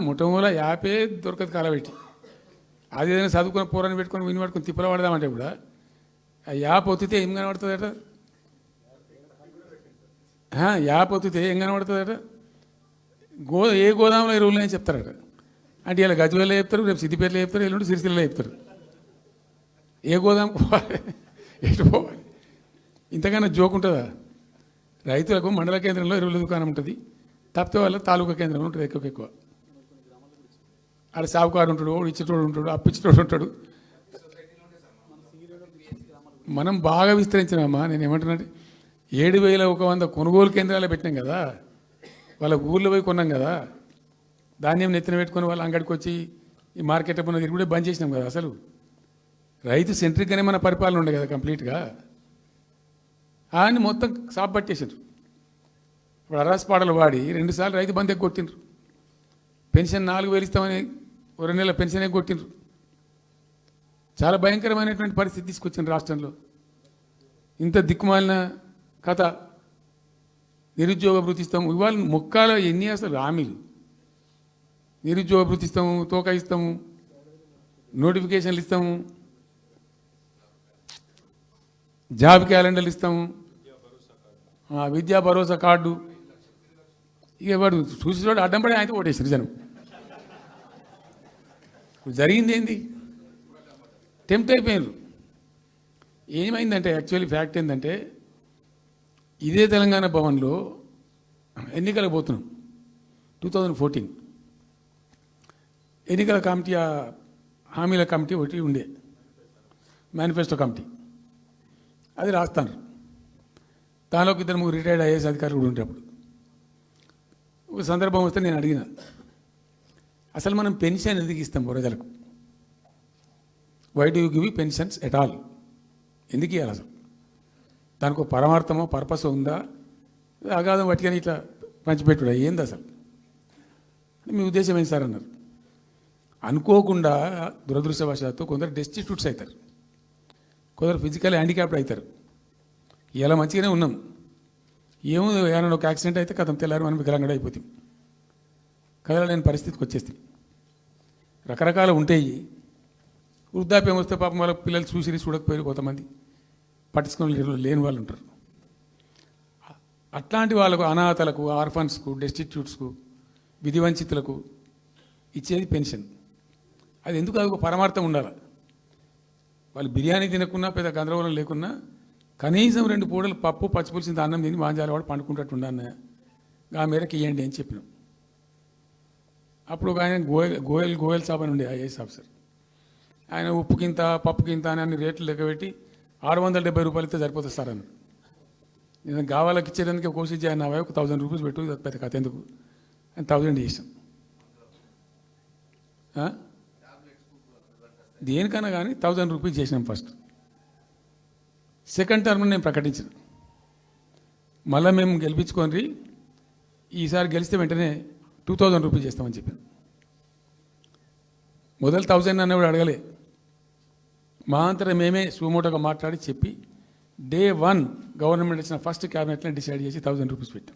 ముఠమూల యాపే దొరకదు కాలబెట్టి. అది ఏదైనా చదువుకుని పూరాన్ని పెట్టుకొని విని పట్టుకొని తిప్పలు పడదామంటే కూడా ఆ యాప్ ఒత్తితే ఏం కనబడుతుందట. యాప్ ఒత్తితే ఏం కనబడుతుందట. ఏ గోదాంలో ఎరువులు అని చెప్తారట. అంటే ఇలా గజ్వేల్లో చెప్తారు, రేపు సిద్దిపేటలో చెప్తారు, ఎల్లుండి సిరిసిల్లలో చెప్తారు. ఏ గోదాం పోవాలి, ఎటు పోవాలి. ఇంతకన్నా జోక్ ఉంటుందా. రైతులకు మండల కేంద్రంలో ఎరువుల దుకాణం ఉంటుంది, తప్పితే వాళ్ళ తాలూకా కేంద్రంలో ఉంటుంది ఎక్కువ. ఆడ సాగుకారు ఉంటాడు, ఇచ్చేటోడు ఉంటాడు, అప్పిచ్చేటోడు ఉంటాడు. మనం బాగా విస్తరించినామా. నేను ఏమంటున్నానంటే 7,100 కొనుగోలు కేంద్రాలు పెట్టినాం కదా. వాళ్ళ ఊర్లో పోయి కొన్నాం కదా. ధాన్యం నెత్తిన పెట్టుకొని వాళ్ళ అంగడికి వచ్చి ఈ మార్కెట్ పైన తిరుగుడే బంద్ చేసినాం కదా. అసలు రైతు సెంట్రిక్గానే మన పరిపాలన ఉండే కదా కంప్లీట్గా. అని మొత్తం సాప్ పట్టేసారు. ఇప్పుడు అరాస్పాడలు వాడి 2 సార్లు రైతు బంద్ ఎగ్గొట్టిండ్రు. పెన్షన్ 4,000 ఇస్తామని 2 నెలల పెన్షన్ ఎగ్గొట్టిండ్రు. చాలా భయంకరమైనటువంటి పరిస్థితి తీసుకొచ్చిండ్రు రాష్ట్రంలో. ఇంత దిక్కుమాలిన కథ. నిరుద్యోగ భృతి ఇస్తాము, ఇవాళ మొక్కాల ఎన్ని అసలు హామీలు. నిరుద్యోగ భృతి ఇస్తాము, తోక ఇస్తాము, నోటిఫికేషన్లు ఇస్తాము, జాబ్ క్యాలెండర్లు ఇస్తాము, విద్యా భరోసా కార్డు. ఇక వాడు చూసేవాడు అడ్డం పడి ఆయన ఓటేసారు జనం. జరిగింది ఏంది, టెంప్ట్ అయిపోయారు. ఏమైందంటే యాక్చువల్లీ ఫ్యాక్ట్ ఏంటంటే ఇదే తెలంగాణ భవన్లో ఎన్నికలకు పోతున్నాం 2014. ఎన్నికల కమిటీ, హామీల కమిటీ ఒకటి ఉండే, మేనిఫెస్టో కమిటీ. అది రాస్తాను. దానిలోకి 2-3 రిటైర్డ్ ఐఏఎస్ అధికారులు కూడా ఉండేప్పుడు ఒక సందర్భం వస్తే నేను అడిగిన, అసలు మనం పెన్షన్ ఎందుకు ఇస్తాం ప్రజలకు? Why do you give pensions at all? ఎందుకు ఇవ్వాలి అసలు? దానికి ఒక పరమార్థమో పర్పస్ ఉందా? అగాధం పట్టుకొని ఇట్లా పంచిపెట్టుడా ఏంది అసలు? మీ ఉద్దేశం ఏంటి సార్ అన్నారు. అనుకోకుండా దురదృష్టవశాత్తు కొందరు డెస్టిట్యూట్స్ అవుతారు, కొందరు ఫిజికల్ హ్యాండిక్యాప్డ్ అవుతారు. ఇలా మంచిగానే ఉన్నాం, ఏమో ఏమైనా ఒక యాక్సిడెంట్ అయితే కథం తెల్లారు మనం వికలాంగుడు అయిపోతాం, కదలలేని పరిస్థితికి వచ్చేస్తాం. రకరకాలు ఉంటాయి. వృద్ధాప్యం వస్తే పాపం వాళ్ళ పిల్లలు చూసి చూడకపోయారు, కొంతమంది పట్టించుకొని లేని వాళ్ళు ఉంటారు. అట్లాంటి వాళ్ళకు, అనాథలకు, ఆర్ఫన్స్కు, డెస్టిట్యూట్స్కు, విధివంచితులకు ఇచ్చేది పెన్షన్. అది ఎందుకు? అది ఒక పరమార్థం ఉండాలి. వాళ్ళు బిర్యానీ తినకున్నా, పెద్ద గందరగోళం లేకున్నా కనీసం 2 పూటలు పప్పు పచ్చిపులిసింది అన్నం తిని మాంజాల వాడు పండుకుంటట్టు ఉండన్న ఆ మేరకు ఇవ్వండి అని చెప్పినాం. అప్పుడు ఒక ఆయన గోయల్ సాబ్ అని ఉండే ఐఏఎస్ ఆఫీసర్. ఆయన ఉప్పుకింత పప్పుకింత అని అన్ని రేట్లు లెక్కబెట్టి 670 రూపాయలు ఇస్తే సరిపోతుంది సార్ అన్నాడు. నేను గావాలకి ఇచ్చేదానికి ఒక కోసి జాయిన్ అవ్వాలి, ఒక 1000 రూపీస్ పెట్టు, ఇది పెద్ద కథ ఎందుకు అని 1000 చేసాం. దేనికన్నా కానీ 1000 రూపీస్ చేసినాం ఫస్ట్. సెకండ్ టర్మ్ నేను ప్రకటించిన, మళ్ళీ మేము గెలిపించుకొని ఈసారి గెలిస్తే వెంటనే 2000 రూపీస్ చేస్తామని చెప్పాను. మొదలు 1000 అన్నప్పుడు అడగలే, మా అంతటా మేమే సుమోటోగా మాట్లాడి చెప్పి డే 1 గవర్నమెంట్ ఇచ్చిన ఫస్ట్ క్యాబినెట్ని డిసైడ్ చేసి 1000 రూపీస్ పెట్టాం.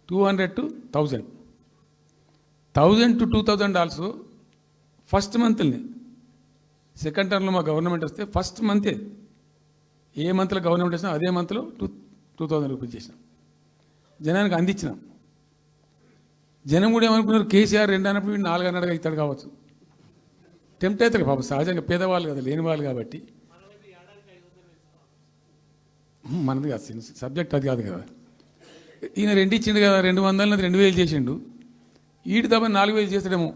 200 to 1000, 1000 to 2000 also first మంత్ని. Second టర్మ్లో మా గవర్నమెంట్ వస్తే ఫస్ట్ మంతే, ఏ మంత్లో గవర్నమెంట్ వచ్చినా అదే మంత్లో 2000 రూపీస్ చేసినాం, జనానికి అందించినాం. జనం కూడా ఏమనుకున్నారు, కేసీఆర్ 2 అన్నప్పుడు 4 అన్నట్టుగా ఇస్తాడు కావచ్చు, టెంప్ట్ అవుతారు పాపం, సహజంగా పేదవాళ్ళు కదా, లేని వాళ్ళు కాబట్టి. మనది కాదు సబ్జెక్ట్, అది కాదు కదా. ఈయన 2 ఇచ్చిండు కదా, 200 2000 చేసిండు, ఈడు తప్ప 4000 చేస్తాడేమో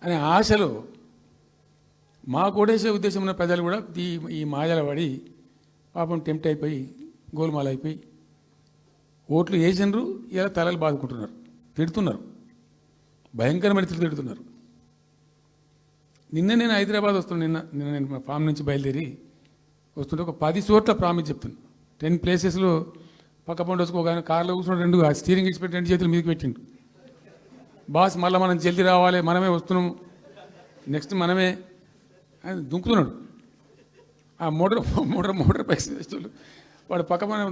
అనే ఆశలో మా కోటేసే ఉద్దేశం ఉన్న ప్రజలు కూడా ఈ మాయల పడి పాపం టెంప్ట్ అయిపోయి గోల్మాల అయిపోయి ఓట్లు వేసినారు. ఇలా తలలు బాదుకుంటున్నారు, తిడుతున్నారు, భయంకరమైన తిడుతున్నారు. నిన్న నేను హైదరాబాద్ వస్తున్నాను, నిన్న నేను మా ఫామ్ నుంచి బయలుదేరి వస్తుంటే ఒక 10 చోట్ల ప్రామిస్ చెప్తున్నాను. 10 ప్లేసెస్లో పక్క పండు వచ్చుకో, కానీ కార్లో కూర్చున్న 2 స్టీరింగ్ ఇచ్చిపెట్టి 2 చేతులు మీదకి పెట్టిండు. బాస్ మళ్ళీ మనం జల్దీ రావాలి, మనమే వస్తున్నాం, నెక్స్ట్ మనమే అని దుంకుతున్నాడు. ఆ మోటార్ పైసలు వేసేవాళ్ళు వాడు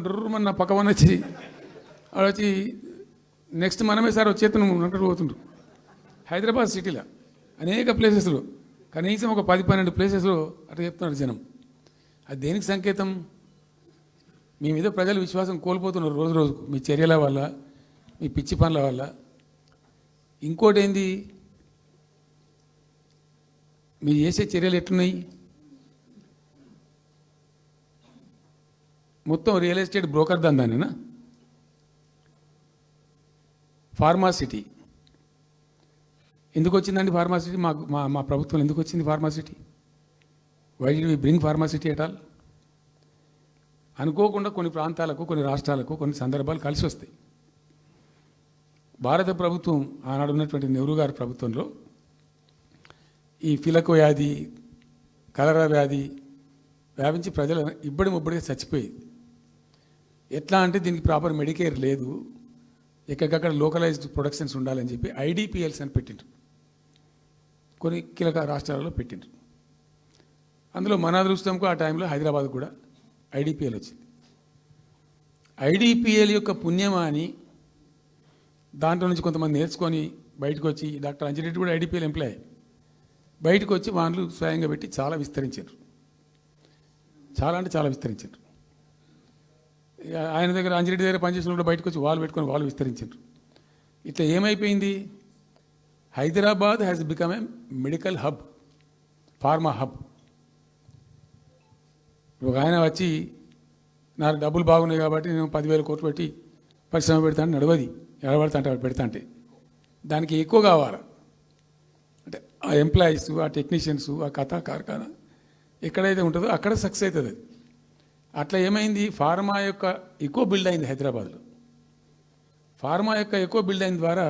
డుర్రమన్న పక్కన వచ్చి వాడు వచ్చి నెక్స్ట్ మనమే సార్ వచ్చేస్తున్నాం అంటూ పోతుండ్రు. హైదరాబాద్ సిటీలో అనేక ప్లేసెస్లో కనీసం ఒక 10-12 ప్లేసెస్లో అట్లా చెప్తున్నారు జనం. అది దేనికి సంకేతం? మీ మీద ప్రజలు విశ్వాసం కోల్పోతున్నారు రోజు రోజుకు, మీ చర్యల వల్ల, మీ పిచ్చి పనుల వల్ల. ఇంకోటి ఏంది, మీరు చేసే చర్యలు ఎట్లున్నాయి? మొత్తం రియల్ ఎస్టేట్ బ్రోకర్ దందానేనా? ఫార్మాసిటీ ఎందుకు వచ్చిందండి? ఫార్మాసిటీ మా ప్రభుత్వం ఎందుకు వచ్చింది pharma city? Why did we bring pharma city at all? అనుకోకుండా కొన్ని ప్రాంతాలకు, కొన్ని రాష్ట్రాలకు కొన్ని సందర్భాలు కలిసి వస్తాయి. భారత ప్రభుత్వం ఆనాడు ఉన్నటువంటి నెహ్రూ గారి ప్రభుత్వంలో ఈ ఫిలకు వ్యాధి, కలరా వ్యాధి వ్యాపించి ప్రజలు ముబ్బడిగా చచ్చిపోయేది. ఎట్లా అంటే దీనికి ప్రాపర్ మెడికేర్ లేదు, ఎక్కడికక్కడ లోకలైజ్డ్ ప్రొడక్షన్స్ ఉండాలని చెప్పి ఐడిపిఎల్స్ అని పెట్టిండ్రు, కొన్ని కీలక రాష్ట్రాలలో పెట్టిండ్రు. అందులో మన అదృష్టంకు ఆ టైంలో హైదరాబాద్ కూడా ఐడిపిఎల్ వచ్చింది. ఐడిపిఎల్ యొక్క పుణ్యమా అని దాంట్లో నుంచి కొంతమంది నేర్చుకొని బయటకు వచ్చి, డాక్టర్ అంజిరెడ్డి కూడా ఐడిపిఎల్ ఎంప్లాయ్, బయటకు వచ్చి వాళ్ళు స్వయంగా పెట్టి చాలా విస్తరించారు. చాలా అంటే చాలా విస్తరించారు. ఆయన దగ్గర అంజిరెడ్డి దగ్గర పనిచేసిన కూడా బయటకు వచ్చి వాళ్ళు పెట్టుకొని వాళ్ళు విస్తరించారు. ఇట్లా ఏమైపోయింది? Hyderabad has become a medical hub, pharma hub. ఒక ఆయన వచ్చి నాకు డబ్బులు బాగున్నాయి కాబట్టి నేను 10,000 కోట్లు పెట్టి పరిశ్రమ పెడతాను, నడవది, ఎడబడతా అంటే పెడతా అంటే దానికి ఎక్కువ కావాలి. అంటే ఆ ఎంప్లాయీస్, ఆ టెక్నీషియన్స్, ఆ కథా కార్ఖానా ఎక్కడైతే ఉంటుందో అక్కడ సక్సెస్ అవుతుంది. అట్లా ఏమైంది? ఫార్మా యొక్క ఎక్కువ బిల్డ్ అయింది హైదరాబాద్లో. ఫార్మా యొక్క ఎక్కువ బిల్డ్ అయిన ద్వారా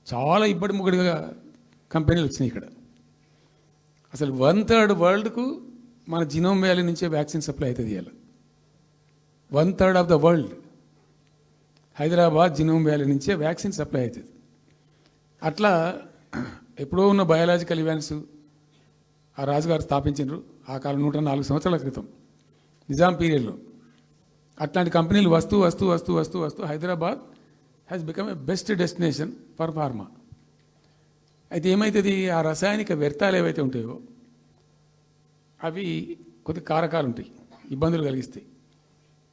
చాలా ఇబ్బడి ముగ్గడిగా కంపెనీలు వచ్చినాయి ఇక్కడ. అసలు 1/3 వరల్డ్కు మన జినోమ్ వ్యాలీ నుంచే వ్యాక్సిన్ సప్లై అవుతుంది. ఇవాళ 1/3 of the world Hyderabad genome valley నుంచే వ్యాక్సిన్ సప్లై అవుతుంది. అట్లా ఎప్పుడో ఉన్న బయాలజికల్ ఈవెంట్స్ ఆ రాజుగారు స్థాపించారు ఆ కాలం 104 సంవత్సరాల క్రితం నిజాం పీరియడ్లో. అట్లాంటి కంపెనీలు వస్తూ వస్తూ వస్తూ వస్తూ వస్తూ Hyderabad has become a best destination for pharma. అయితే ఏమవుతుంది? ఆ రసాయనిక వ్యర్థాలు ఏవైతే ఉంటాయో అవి కొద్ది కారకాలు ఉంటాయి, ఇబ్బందులు కలిగిస్తాయి.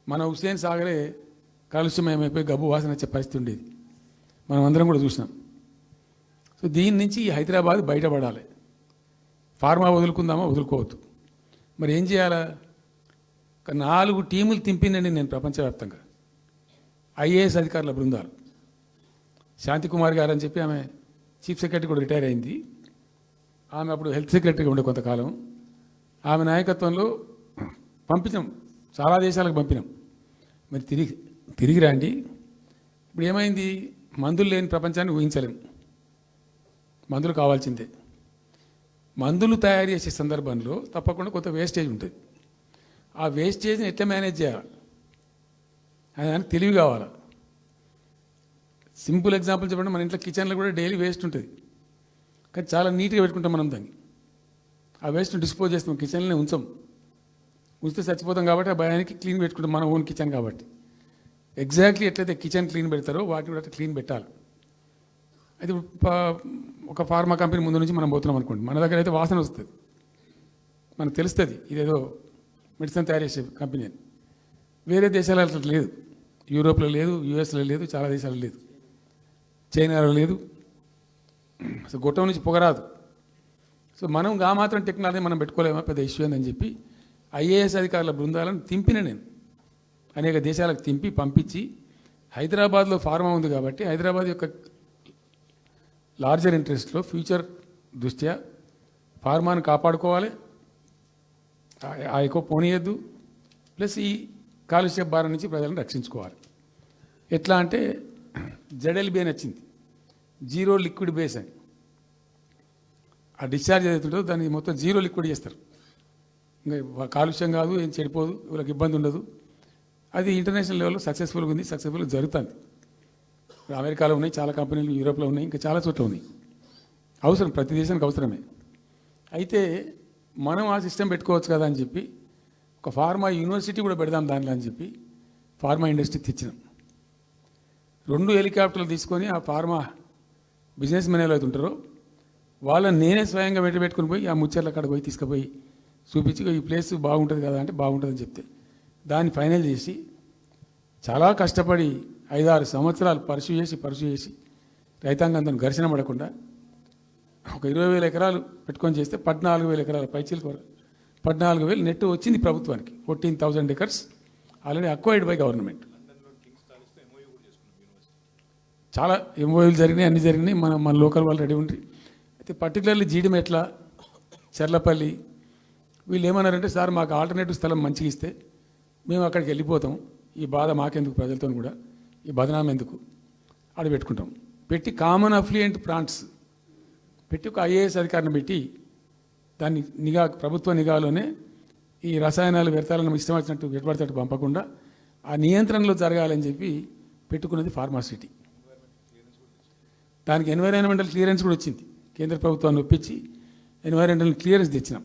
మన హుస్సేన్ సాగరే కాలుష్యమయమైపోయి గబ్బు వాసన వచ్చే పరిస్థితి ఉండేది, మనం అందరం కూడా చూసినాం. సో దీని నుంచి హైదరాబాద్ బయటపడాలి. ఫార్మా వదులుకుందామా? వదులుకోవద్దు. మరి ఏం చేయాలా? 4 టీములు తింపిందండి నేను ప్రపంచవ్యాప్తంగా. ఐఏఎస్ అధికారుల బృందాలు, శాంతికుమార్ గారు అని చెప్పి ఆమె చీఫ్ సెక్రటరీ కూడా రిటైర్ అయింది. ఆమె అప్పుడు హెల్త్ సెక్రటరీగా ఉండే కొంతకాలం. ఆమె నాయకత్వంలో పంపించాం, చాలా దేశాలకు పంపినాం. మరి తిరిగి రండి. ఇప్పుడు ఏమైంది? మందులు లేని ప్రపంచాన్ని ఊహించలేము. మందులు కావాల్సిందే. మందులు తయారు చేసే సందర్భంలో తప్పకుండా కొంత వేస్టేజ్ ఉంటుంది. ఆ వేస్టేజ్ని ఎట్లా మేనేజ్ చేయాలి అని దానికి తెలివి కావాలి. సింపుల్ ఎగ్జాంపుల్ చెప్పండి, మన ఇంట్లో కిచెన్లో కూడా డైలీ వేస్ట్ ఉంటుంది, కానీ చాలా నీట్గా పెట్టుకుంటాం మనం దాన్ని. ఆ వేస్ట్ని డిస్పోజ్ చేస్తాం, కిచెన్లోనే ఉంచితే చచ్చిపోతాం కాబట్టి ఆ భయానికి క్లీన్ పెట్టుకుంటాం, మన ఓన్ కిచెన్ కాబట్టి. ఎగ్జాక్ట్లీ ఎట్లయితే కిచెన్ క్లీన్ పెడతారో వాటిని కూడా క్లీన్ పెట్టాలి. అయితే ఒక ఫార్మా కంపెనీ ముందు నుంచి మనం పోతున్నాం అనుకోండి, మన దగ్గర అయితే వాసన వస్తుంది, మనకు తెలుస్తుంది ఇదేదో మెడిసిన్ తయారు చేసే కంపెనీ అని. వేరే దేశాలలో అట్లా లేదు. యూరోప్లో లేదు, యూఎస్లో లేదు, చాలా దేశాల్లో లేదు, చైనాలో లేదు. సో గొట్టం నుంచి పొగరాదు. సో మనం మాత్రం టెక్నాలజీ మనం పెట్టుకోలేమా, పెద్ద ఇష్యూ అని చెప్పి ఐఏఎస్ అధికారుల బృందాలను తింపిన నేను అనేక దేశాలకు తింపి పంపించి, హైదరాబాద్లో ఫార్మా ఉంది కాబట్టి హైదరాబాద్ యొక్క లార్జర్ ఇంట్రెస్ట్లో ఫ్యూచర్ దృష్ట్యా ఫార్మాను కాపాడుకోవాలి, ఆ ఎక్కువ పోనీయద్దు, ప్లస్ ఈ కాలుష్య భారం నుంచి ప్రజలను రక్షించుకోవాలి. ఎట్లా అంటే జెడ్ఎల్బీ అని వచ్చింది, జీరో లిక్విడ్ బేస్ అని. ఆ డిశ్చార్జ్ ఏదైతుందో దాన్ని మొత్తం జీరో లిక్విడ్ చేస్తారు. ఇంకా కాలుష్యం కాదు, ఏం చెడిపోదు, వీళ్ళకి ఇబ్బంది ఉండదు. అది ఇంటర్నేషనల్ లెవెల్లో సక్సెస్ఫుల్గా ఉంది, సక్సెస్ఫుల్గా జరుగుతుంది. అమెరికాలో ఉన్నాయి చాలా కంపెనీలు, యూరోప్లో ఉన్నాయి, ఇంకా చాలా చోట్ల ఉన్నాయి. అవసరం, ప్రతి దేశానికి అవసరమే. అయితే మనం ఆ సిస్టమ్ పెట్టుకోవచ్చు కదా అని చెప్పి ఒక ఫార్మా యూనివర్సిటీ కూడా పెడదాం దానిలో అని చెప్పి ఫార్మా ఇండస్ట్రీ తెచ్చినాం. 2 హెలికాప్టర్లు తీసుకొని ఆ ఫార్మా బిజినెస్ మెన్ అయితే ఉంటారో వాళ్ళని నేనే స్వయంగా పెట్టుకుని పోయి ఆ ముచ్చర్ల కాడ పోయి తీసుకుపోయి చూపించి ఈ ప్లేస్ బాగుంటుంది కదా అంటే బాగుంటుందని చెప్తే దాన్ని ఫైనల్ చేసి చాలా కష్టపడి 5-6 సంవత్సరాలు పర్సూ చేసి రైతాంగంతో ఘర్షణ పడకుండా ఒక 20,000 ఎకరాలు పెట్టుకొని చేస్తే 14,000 ఎకరాల పైచీలకు వరకు 14,000 నెట్ వచ్చింది ప్రభుత్వానికి. 14,000 acres already acquired by government. చాలా ఎంఓయూలు జరిగినాయి, అన్నీ జరిగినాయి. మన లోకల్ వాళ్ళు రెడీ ఉండి. అయితే పర్టికులర్లీ జీడిమెట్ల, చెర్లపల్లి వీళ్ళు ఏమన్నారంటే, సార్ మాకు ఆల్టర్నేటివ్ స్థలం మంచిగా ఇస్తే మేము అక్కడికి వెళ్ళిపోతాం, ఈ బాధ మాకెందుకు, ప్రజలతో కూడా ఈ బదనాం ఎందుకు, ఆడ పెట్టుకుంటాం. పెట్టి కామన్ అఫ్లుయెంట్ ప్లాంట్స్ పెట్టి ఒక ఐఏఎస్ అధికారిని పెట్టి దాన్ని ప్రభుత్వ నిఘాలోనే ఈ రసాయనాలు వ్యర్థాలను ఇష్టం వచ్చినట్టు ఎటుపడినట్టు పంపకుండా ఆ నియంత్రణలో జరగాలని చెప్పి పెట్టుకున్నది ఫార్మాసిటీ. దానికి ఎన్వైరాన్మెంటల్ క్లియరెన్స్ కూడా వచ్చింది. కేంద్ర ప్రభుత్వాన్ని ఒప్పించి ఎన్వైరాన్మెంటల్ క్లియరెన్స్ తెచ్చినాం.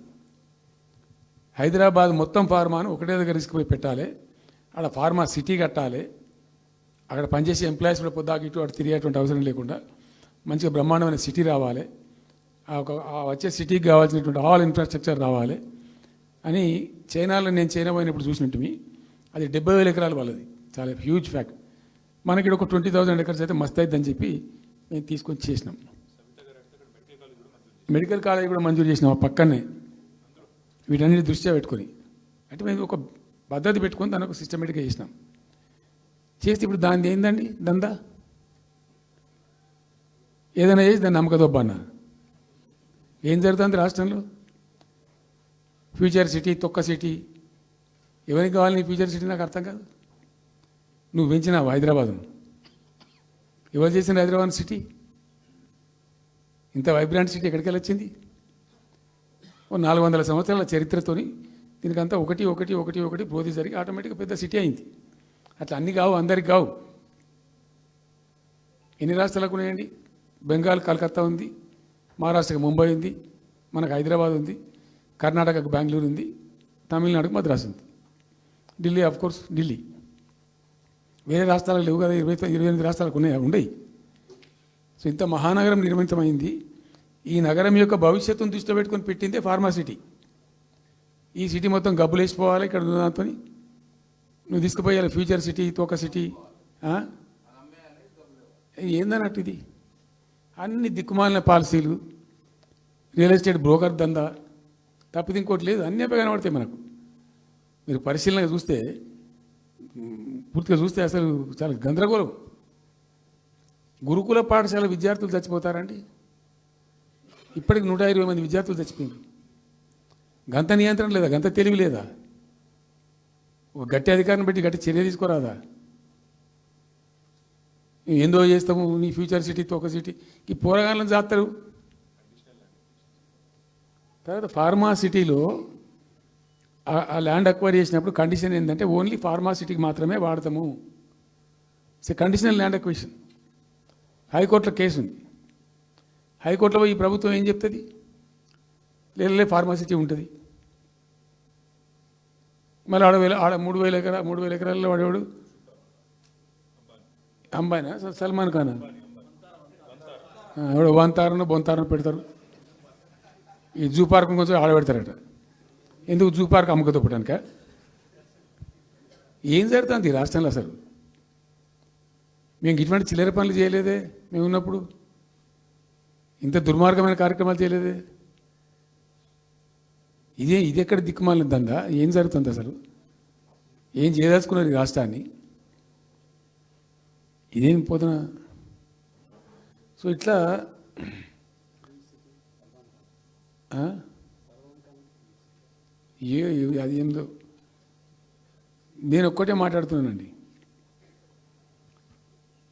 హైదరాబాద్ మొత్తం ఫార్మాను ఒకటే దగ్గర తీసుకుపోయి పెట్టాలి, అక్కడ ఫార్మా సిటీ కట్టాలి, అక్కడ పనిచేసే ఎంప్లాయీస్ కూడా పొద్దాకి ఇటు అటు తిరిగేటువంటి అవసరం లేకుండా మంచిగా బ్రహ్మాండమైన సిటీ రావాలి, వచ్చే సిటీకి కావాల్సినటువంటి ఆల్ ఇన్ఫ్రాస్ట్రక్చర్ రావాలి అని చైనాలో నేను చైనా పోయినప్పుడు చూసినట్టు అది 70,000 ఎకరాలు వాళ్ళది, చాలా హ్యూజ్ ఫ్యాక్ట్. మనకి ఒక 20,000 acres అయితే మస్తు అవుతుందని చెప్పి మేము తీసుకొని చేసినాం. మెడికల్ కాలేజ్ కూడా మంజూరు చేసినాం ఆ పక్కనే, వీటన్నిటి దృష్ట్యా పెట్టుకొని. అంటే మేము ఒక పద్ధతి పెట్టుకొని దాన్ని ఒక సిస్టమేటిక్గా చేసినాం. చేస్తే ఇప్పుడు దాన్ని ఏందండి దందా, ఏదైనా చేసి దాన్ని నమ్మకదొబ్బన్న. ఏం జరుగుతుంది రాష్ట్రంలో? ఫ్యూచర్ సిటీ, తొక్క సిటీ, ఎవరికి కావాలి నీ ఫ్యూచర్ సిటీ? నాకు అర్థం కాదు. నువ్వు పెంచినావు హైదరాబాద్ను, ఎవరు చేసిన హైదరాబాద్ సిటీ? ఇంత వైబ్రాంట్ సిటీ ఎక్కడికి వెళ్ళొచ్చింది? 400 సంవత్సరాల చరిత్రతోని దీనికంతా ఒకటి పోతే జరిగి ఆటోమేటిక్గా పెద్ద సిటీ అయింది. అట్లా అన్నీ కావు, అందరికి కావు. ఎన్ని రాష్ట్రాలకు ఉన్నాయండి? బెంగాల్ కలకత్తా ఉంది, మహారాష్ట్రకు ముంబై ఉంది, మనకు హైదరాబాద్ ఉంది, కర్ణాటకకు బెంగళూరు ఉంది, తమిళనాడుకు మద్రాసు ఉంది, ఢిల్లీ కోర్స్ ఢిల్లీ. వేరే రాష్ట్రాలకు లేవు కదా, 28 రాష్ట్రాలకు ఉండయి. సో ఇంత మహానగరం నిర్మితమైంది. ఈ నగరం యొక్క భవిష్యత్తును దృష్టిలో పెట్టుకొని పెట్టిందే ఫార్మాసిటీ. ఈ సిటీ మొత్తం గబ్బులు వేసిపోవాలి ఇక్కడ దాంతో, నువ్వు తీసుకుపోయాలి ఫ్యూచర్ సిటీ, తోక సిటీ. ఏందన్నట్టు ఇది? అన్ని దిక్కుమాలిన పాలసీలు, రియల్ ఎస్టేట్ బ్రోకర్ దందా తప్పితే ఇంకోటి లేదు. అన్నీ కనబడతాయి మనకు. మీరు పరిశీలనగా చూస్తే, పూర్తిగా చూస్తే అసలు చాలా గందరగోళం. గురుకుల పాఠశాల విద్యార్థులు చచ్చిపోతారండి. ఇప్పటికి 120 మంది విద్యార్థులు చచ్చిపోయారు. గంత నియంత్రణ లేదా? గంత తెలివి లేదా? ఒక గట్టి అధికారిని పెట్టి గట్టి చర్య తీసుకోరాదా? ఏందో చేస్తాము నీ ఫ్యూచర్ సిటీతో ఒక సిటీ ఈ పోరగాళ్ళని చేస్తారు. తర్వాత ఫార్మా సిటీలో ఆ ల్యాండ్ అక్వైర్ చేసినప్పుడు కండిషన్ ఏంటంటే ఓన్లీ ఫార్మా సిటీకి మాత్రమే వాడతాము. Conditional land acquisition. హైకోర్టులో కేసు ఉంది. హైకోర్టులో ఈ ప్రభుత్వం ఏం చెప్తుంది? లేదు ఫార్మా సిటీ ఉంటుంది. మళ్ళీ ఆడ 3,000 ఎకరాల్లో వాడేవాడు అంబానా సల్మాన్ ఖానా ఎవడో వంతారను బొంతారను పెడతారు. ఈ జూ పార్క్ కొంచెం ఆడబెడతారట. ఎందుకు జూ పార్క్ అమ్మకతోపడానిక? ఏం జరుగుతుంది ఈ రాష్ట్రంలో అసలు? మేము ఇటువంటి చిల్లర పనులు చేయలేదే మేము ఉన్నప్పుడు. ఇంత దుర్మార్గమైన కార్యక్రమాలు చేయలేదే. ఇది ఎక్కడ దిక్కుమాలిన దందా? ఏం జరుగుతుంది అసలు? ఏం చేయదలుచుకున్నారు ఈ రాష్ట్రాన్ని? ఇదేం పోతున్నా? సో ఇట్లా అది ఏందో నేను ఒక్కటే మాట్లాడుతున్నానండి.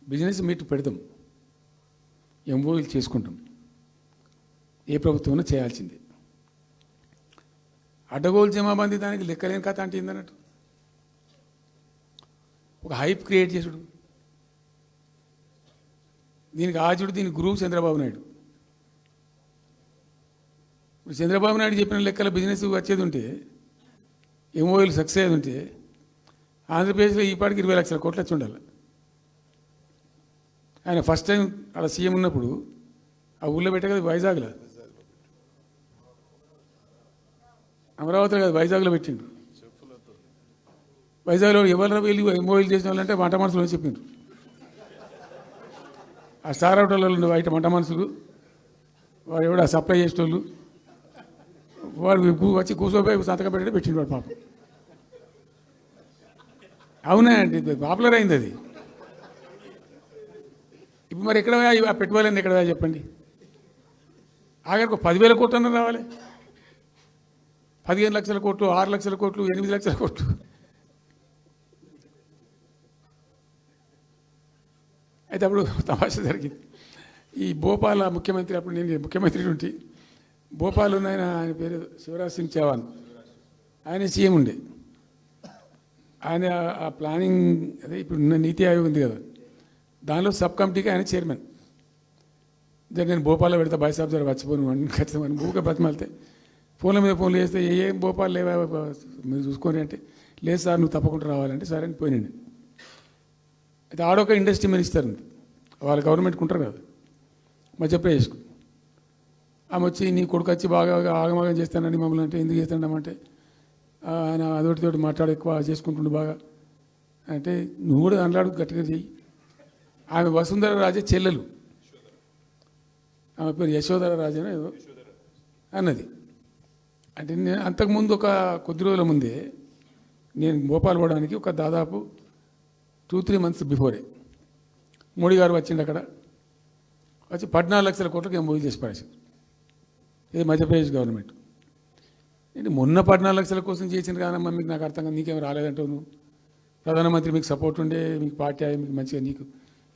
బిజినెస్ మీట్ పెడతాం, ఎంఓయూలు చేసుకుంటాం. ఏ ప్రభుత్వం చేయాల్సిందే. అడ్డగోలు జమాబందీ దానికి లెక్కలేని కథ అంటే ఏందన్నట్టు. ఒక హైప్ క్రియేట్ చేసుడు, దీనికి ఆజుడు, దీనికి గురువు చంద్రబాబు నాయుడు. ఇప్పుడు చంద్రబాబు నాయుడు చెప్పిన లెక్కల బిజినెస్ వచ్చేది ఉంటే, ఎంఓయూలు సక్సెస్ అయ్యేది ఉంటే ఆంధ్రప్రదేశ్లో ఈ పాటికి 20 లక్షల కోట్లు వచ్చి ఉండాలి. ఆయన ఫస్ట్ టైం అలా సీఎం ఉన్నప్పుడు ఆ ఊళ్ళో పెట్టే కదా, వైజాగ్లో, అమరావతిలో కదా, వైజాగ్లో పెట్టిండు. వైజాగ్లో ఎవరు వెళ్ళి ఎంఓయూలు చేసిన వాళ్ళంటే వంట మనుషులు చెప్పిండ్రు. ఆ స్టార్ హోటల్లో ఉండే బయట వంట మనుషులు, వాడు ఎవడు ఆ సప్లై చేసేటోళ్ళు, వాడు వచ్చి కూర్చోపోయి సంతకం పెట్టి పెట్టిండు వాడు పాపం. అవునా అండి, పాపులర్ అయింది అది. ఇప్పుడు మరి ఎక్కడ ఆ పెట్టుబడులన్నీ ఎక్కడ చెప్పండి? ఆఖరికి 10,000 కోట్లు అన్న రావాలి. 15 లక్షల కోట్లు, 6 లక్షల కోట్లు, 8 లక్షల కోట్లు. అయితే అప్పుడు తమాషా జరిగింది. ఈ భోపాల్ ముఖ్యమంత్రి, అప్పుడు నేను ముఖ్యమంత్రి ఉంటే, భోపాల్ ఉన్న ఆయన పేరు శివరాజ్ సింగ్ చౌహాన్, ఆయన సీఎం ఉండే. ఆయన ఆ ప్లానింగ్, అదే ఇప్పుడు నీతి ఆయోగ్ ఉంది కదా, దానిలో సబ్ కమిటీకి ఆయన చైర్మన్. నేను భోపాల్లో పెడతా బాయ్ సాబ్ జర వచ్చిపోను అని ఖచ్చితంగా ఊరికే బతిమాలితే, ఫోన్ల మీద ఫోన్లు చేస్తే ఏం భోపాల్ లేవా మీరు చూసుకొని అంటే, లేదు సార్ నువ్వు తప్పకుండా రావాలంటే సరే అని పోయినండి. అయితే ఆడొక ఇండస్ట్రీ మినిస్టర్ ఉంది, వాళ్ళ గవర్నమెంట్కి ఉంటారు కదా మధ్యప్రదేశ్కు. ఆమె వచ్చి నీ కొడుకు వచ్చి బాగా ఆగమాగం చేస్తానని మమ్మల్ని అంటే, ఎందుకు చేస్తాడమంటే ఆయన అదొకటితోటి మాట్లాడి ఎక్కువ చేసుకుంటుండే బాగా అంటే, నువ్వు కూడా దాంట్లో గట్టిగా చెయ్యి. ఆమె వసుంధర రాజే చెల్లెలు, ఆమె పేరు యశోధర రాజేనా ఏదో అన్నది. అంటే నేను అంతకుముందు ఒక కొద్ది రోజుల ముందే నేను భోపాల్ పోవడానికి ఒక దాదాపు 2-3 మంత్స్ బిఫోరే మోడీ గారు వచ్చిండు. అక్కడ వచ్చి 14 లక్షల కోట్లకు ఎంఓయూ చేసి పడేసారు. ఇది మధ్యప్రదేశ్ గవర్నమెంట్. ఏంటి మొన్న 14 లక్షల కోసం చేసింది కానమ్మా, మీకు నాకు అర్థం కాదు, నీకేం రాలేదంటావు నువ్వు. ప్రధానమంత్రి మీకు సపోర్ట్ ఉండే, మీకు పార్టీ అయ్యి మీకు మంచిగా నీకు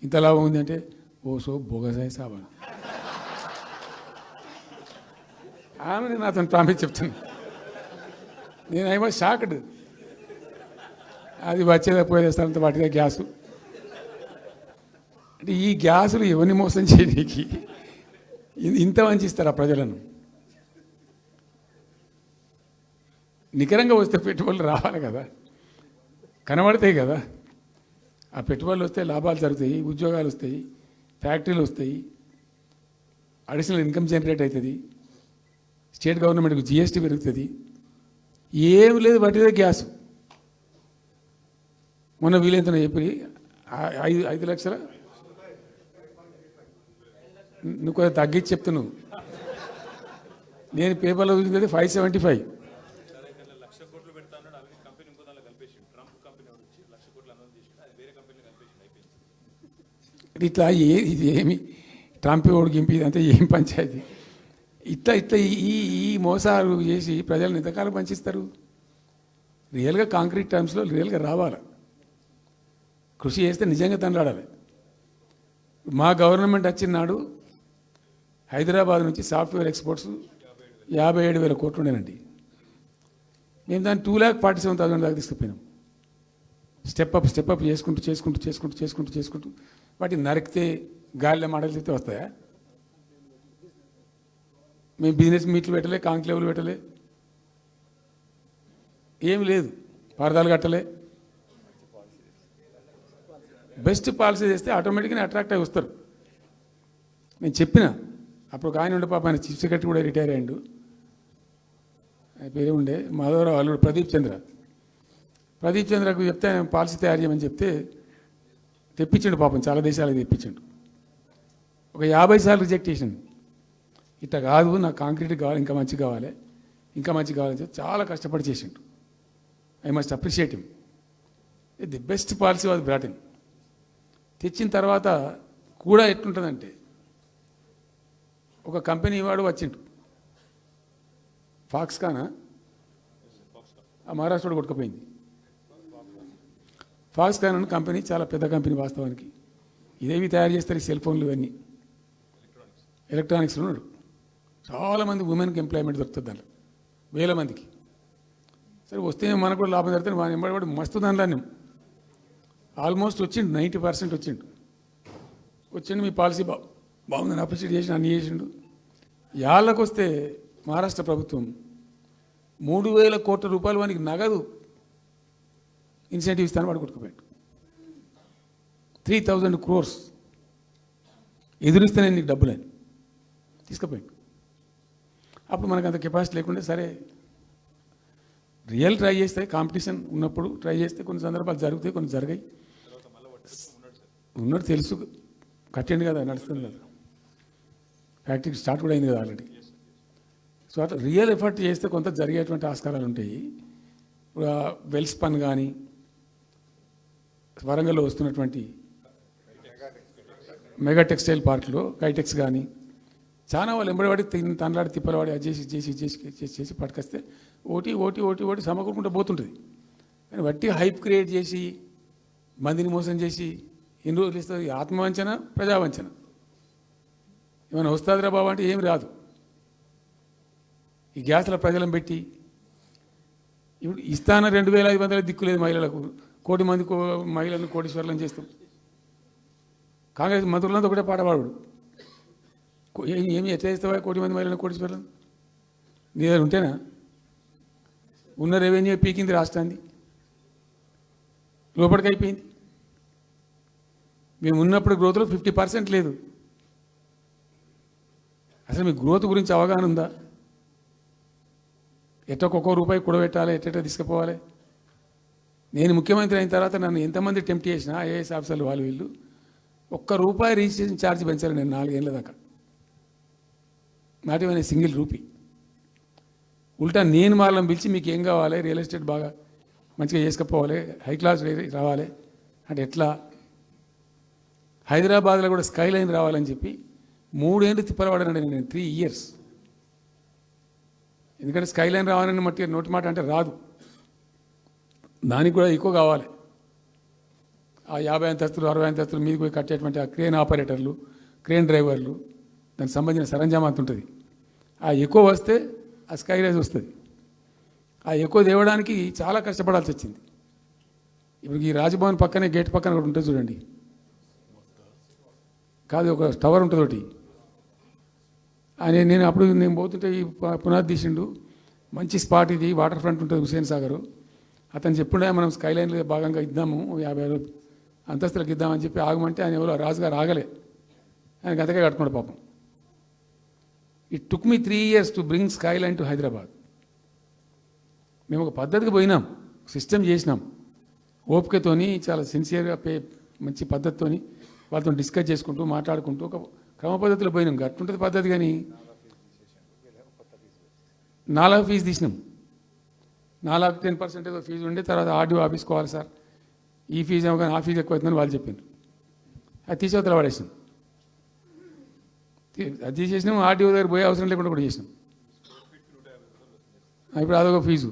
ఇంత లాభం ఉంది అంటే, ఓ సో బోగసాయి సాబా ఆమె నేను అతను ప్రామిస్ చెప్తాను. నేను ఐ వాజ్ షాక్డ్. అది వచ్చేదా పోయేదేస్తానంత వాటిగా గ్యాసు. అంటే ఈ గ్యాసులు ఎవరిని మోసం చేయడానికి ఇంత వంచిస్తారా ప్రజలను? నికరంగా వస్తే పెట్టుబడులు రావాలి కదా, కనబడతాయి కదా. ఆ పెట్టుబడులు వస్తే లాభాలు జరుగుతాయి, ఉద్యోగాలు వస్తాయి, ఫ్యాక్టరీలు వస్తాయి, అడిషనల్ ఇన్కమ్ జనరేట్ అవుతుంది, స్టేట్ గవర్నమెంట్కి జిఎస్టీ పెరుగుతుంది. ఏం లేదు, వాటిదే గ్యాస్. మొన్న వీలైతే చెప్పి 5 లక్షల, నువ్వు కొంచెం తగ్గించి చెప్తున్నావు. నేను పేపర్లో చూసింది 575. ఇట్లా ఇది ఏమి ట్రంప్ ఓడికి ఇంపి ఇదంతా ఏం పంచాయతీ? ఇట్లా ఈ మోసాలు చేసి ప్రజలను ఎంతకాలం పంచిస్తారు? రియల్గా కాంక్రీట్ టర్మ్స్లో రియల్గా రావాలి, కృషి చేస్తే నిజంగా తండ్రాడాలి. మా గవర్నమెంట్ వచ్చిన నాడు హైదరాబాద్ నుంచి సాఫ్ట్వేర్ ఎక్స్పోర్ట్స్ 57,000 కోట్లు ఉండేనండి. మేము దాన్ని 2,47,000 దాకా తీసుకుపోయినాం. స్టెప్ అప్ చేసుకుంటూ వాటిని నరికితే గాలిలో మాటలు చెప్తే వస్తాయా? మేము బిజినెస్ మీట్లు పెట్టలే, కాంక్లేవ్లు పెట్టలే, ఏం లేదు, పరదాలు కట్టలే. బెస్ట్ పాలసీ చేస్తే ఆటోమేటిక్గా అట్రాక్ట్ అయి వస్తారు. నేను చెప్పిన అప్పుడు ఒక ఆయన ఉండే, పాప ఆయన చీఫ్ సెక్రటరీ కూడా రిటైర్ అయ్యిండు, ఆయన పేరే ఉండే మాధవరావు అల్లుడు ప్రదీప్ చంద్రకు చెప్తే ఆయన పాలసీ తయారు చేయమని చెప్తే తెప్పించండు. పాపం చాలా దేశాలకు తెప్పించండు. ఒక 50 సార్లు రిజెక్ట్ చేసిండు. ఇట్లా కాదు, నాకు కాంక్రీట్ కావాలి, ఇంకా మంచి కావాలని చెప్పి చాలా కష్టపడి చేసిండు. I must appreciate him. The best policy was brought in. తెచ్చిన తర్వాత కూడా ఎట్లుంటుందంటే, ఒక కంపెనీ వాడు వచ్చిండు, ఫాక్స్కానా, ఆ మహారాష్ట్రలో కొట్టుకుపోయింది. ఫాక్స్కాన్ అనే కంపెనీ చాలా పెద్ద కంపెనీ వాస్తవానికి. ఇదేవి తయారు చేస్తారు, ఈ సెల్ ఫోన్లు ఇవన్నీ ఎలక్ట్రానిక్స్లో ఉన్నాడు. చాలామంది ఉమెన్కి ఎంప్లాయ్మెంట్ దొరుకుతుంది దాంట్లో, 1000 మందికి. సరే వస్తే మనకు కూడా లాభం జరుగుతుంది. మన ఎంబడి మస్తు దానిలో ఆల్మోస్ట్ వచ్చిండు, 90% వచ్చిండు. మీ పాలసీ బాగుందని అప్రిషియేట్ చేసి అన్ని చేసిండు. యాళ్ళకు వస్తే మహారాష్ట్ర ప్రభుత్వం 3,000 కోట్ల రూపాయలు వానికి నగదు ఇన్సెంటివ్ ఇస్తాను, వాడు కొట్టుకుపోయాడు. 3,000 crores ఎదురిస్తేనే నీకు డబ్బులు అని తీసుకుపోయాడు. అప్పుడు మనకు అంత కెపాసిటీ లేకుంటే, సరే రియల్ ట్రై చేస్తే, కాంపిటీషన్ ఉన్నప్పుడు ట్రై చేస్తే కొన్ని సందర్భాలు జరుగుతాయి, కొన్ని జరిగాయి. ఉన్నట్టు తెలుసు, కట్టండి కదా, నడుస్తుంది కదా, ఫ్యాక్టరీ స్టార్ట్ కూడా అయింది కదా ఆల్రెడీ. సో అట్లా రియల్ ఎఫర్ట్ చేస్తే కొంత జరిగేటువంటి ఆస్కారాలు ఉంటాయి. వెల్స్పన్ కానీ, వరంగల్లో వస్తున్నటువంటి మెగా టెక్స్టైల్ పార్క్లో కైటెక్స్ కానీ, చాలా వాళ్ళు ఎంబడివాడి తనలాడి తిప్పలవాడి అది చేసి పట్టుకొస్తే ఓటి సమకూరుకుంటూ పోతుంటుంది. కానీ వట్టి హైప్ క్రియేట్ చేసి మందిని మోసం చేసి ఎన్ని రోజులు ఇస్తుంది? ఆత్మవంచన, ప్రజావంచన. ఏమైనా వస్తుందిరా బాబు అంటే ఏమి రాదు. ఈ గ్యాస్ల ప్రజలను పెట్టి ఇప్పుడు ఇస్తాన 2,500 దిక్కులేదు మహిళలకు, 1 కోటి మంది మహిళలను కోటీశ్వర్లను చేస్తాం. కాంగ్రెస్ మంత్రులంతా ఒకటే పాట పాడు, ఏమి ఎట్లా చేస్తావా 1 కోటి మంది మహిళలను కోటీశ్వర్లను? నీ దగ్గర ఉంటేనా? ఉన్న రెవెన్యూ పీకింది రాష్ట్రాన్ని, లోపలికి అయిపోయింది. మేము ఉన్నప్పుడు గ్రోత్లో 50% లేదు. అసలు మీ గ్రోత్ గురించి అవగాహన ఉందా? ఒక్కొక్క రూపాయి కూడబెట్టాలి, ఎట్ట తీసుకుపోవాలి. నేను ముఖ్యమంత్రి అయిన తర్వాత నన్ను ఎంతమంది టెంప్ట్ చేసినా, ఐఏఎస్ ఆఫీసర్లు వాళ్ళు వీళ్ళు, ₹1 రిజిస్ట్రేషన్ ఛార్జ్ పెంచారు నేను 4 ఏళ్ళ దాకా. Not even single rupee. ఉల్టా నేను వాళ్ళని పిలిచి మీకు ఏం కావాలి, రియల్ ఎస్టేట్ బాగా మంచిగా చేసుకుపోవాలి, హై క్లాస్ రావాలి అంటే ఎట్లా, హైదరాబాద్లో కూడా స్కై లైన్ రావాలని చెప్పి 3 ఏళ్ళు తిప్పలవాడనండి నేను, 3 years. ఎందుకంటే స్కై లైన్ రావాలని నోటి మాట అంటే రాదు, దానికి కూడా ఎక్కువ కావాలి. ఆ 50 అంతస్తులు 60 అంతస్తులు మీదకి పోయి కట్టేటువంటి ఆ క్రేన్ ఆపరేటర్లు, క్రేన్ డ్రైవర్లు, దానికి సంబంధించిన సరంజామా అంత ఉంటుంది. ఆ ఎక్కువ వస్తే ఆ స్కై రైజ్ వస్తుంది. ఆ ఎక్కువ తేవడానికి చాలా కష్టపడాల్సి వచ్చింది. ఇప్పుడు ఈ రాజభవన్ పక్కనే గేట్ పక్కన ఒకటి ఉంటుంది చూడండి, కాదు ఒక టవర్ ఉంటుంది ఒకటి. నేను అప్పుడు నేను పోతుంటే ఈ పునాది తీసిండు, మంచి స్పాట్ ఇది, వాటర్ ఫ్రంట్ ఉంటుంది హుసేన్ సాగర్. అతను చెప్పుండే మనం స్కై లైన్లో భాగంగా ఇద్దాము, 50 అంతస్తులకు ఇద్దామని చెప్పి ఆగమంటే ఆయన ఎవరో రాజుగారు ఆగలే, ఆయన గతగా కట్టుకోండి పాపం. It took me 3 years to bring sky line to Hyderabad. మేము ఒక పద్ధతికి పోయినాం, సిస్టమ్ చేసినాం, ఓపికతోని చాలా సిన్సియర్గా మంచి పద్ధతితోని వాళ్ళతో డిస్కస్ చేసుకుంటూ మాట్లాడుకుంటూ ఒక క్రమ పద్ధతిలో పోయినాం. గట్టుంటుంది పద్ధతి. కానీ 4 ఫీజు తీసినాం, 10% ఏదో ఫీజు ఉండే. తర్వాత ఆర్డీఓ ఆఫీసుకోవాలి సార్, ఈ ఫీజు ఏమో కానీ ఆ ఫీజు ఎక్కువ అవుతుందని వాళ్ళు చెప్పారు. అది తీసేవతల పడేసినాం. అది తీసేసినాం, ఆర్డీఓ దగ్గర పోయే అవసరం లేకుండా కూడా చేసినాం. ఇప్పుడు అదొక ఫీజు.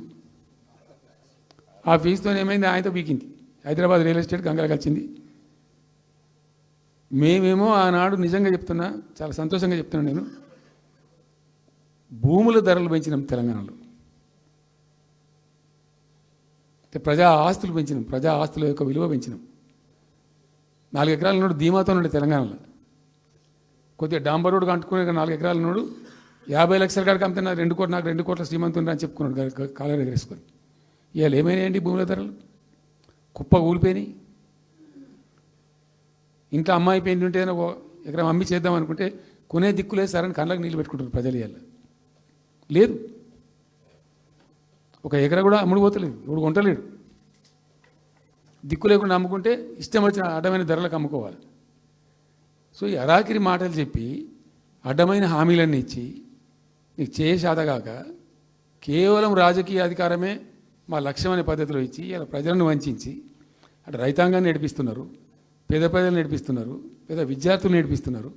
ఆ ఫీజుతో ఏమైంది, ఆయనతో పీకింది. హైదరాబాద్ రియల్ ఎస్టేట్ గంగల కలిసింది. మేమేమో ఆనాడు నిజంగా చెప్తున్నా, చాలా సంతోషంగా చెప్తున్నాను నేను, భూముల ధరలు పెంచినాం తెలంగాణలో, ప్రజా ఆస్తులు పెంచినాం, ప్రజా ఆస్తుల యొక్క విలువ పెంచినాం. 4 ఎకరాల నోడు ధీమాతో ఉండే తెలంగాణలో. కొద్దిగా డాంబర్ రోడ్డు అంటుకునే 4 ఎకరాల నోడు 50 లక్షల కాడికి అమ్మితే నాకు 2 కోట్ల శ్రీమంతుని అని చెప్పుకున్నాడు కాలర్ ఎగరేసుకొని. ఇవాళ ఏమైనాయండి భూముల ధరలు? కుప్ప కూలిపోయినాయి. ఇంట్లో అమ్మాయి పెయింట్ ఉంటే ఎకరం అమ్మి చేద్దాం అనుకుంటే కొనే దిక్కులేదు సార్ అని కళ్ళకి నీళ్ళు పెట్టుకుంటారు ప్రజలు. ఇవాళ లేదు, ఒక ఎకరా కూడా అమ్ముడు పోతలేదు, ఇప్పుడు కొంటలేడు. దిక్కు లేకుండా అమ్ముకుంటే ఇష్టం వచ్చిన అడ్డమైన ధరలకు అమ్ముకోవాలి. సో ఈ అరాకిరి మాటలు చెప్పి అడ్డమైన హామీలన్నీ ఇచ్చి నీకు చేసాదగాక కేవలం రాజకీయ అధికారమే మా లక్ష్యం అనే పద్ధతిలో ఇచ్చి ఇలా ప్రజలను వంచి అటు రైతాంగాన్ని నడిపిస్తున్నారు, పేద ప్రజలు నడిపిస్తున్నారు, పేద విద్యార్థులు నడిపిస్తున్నారు,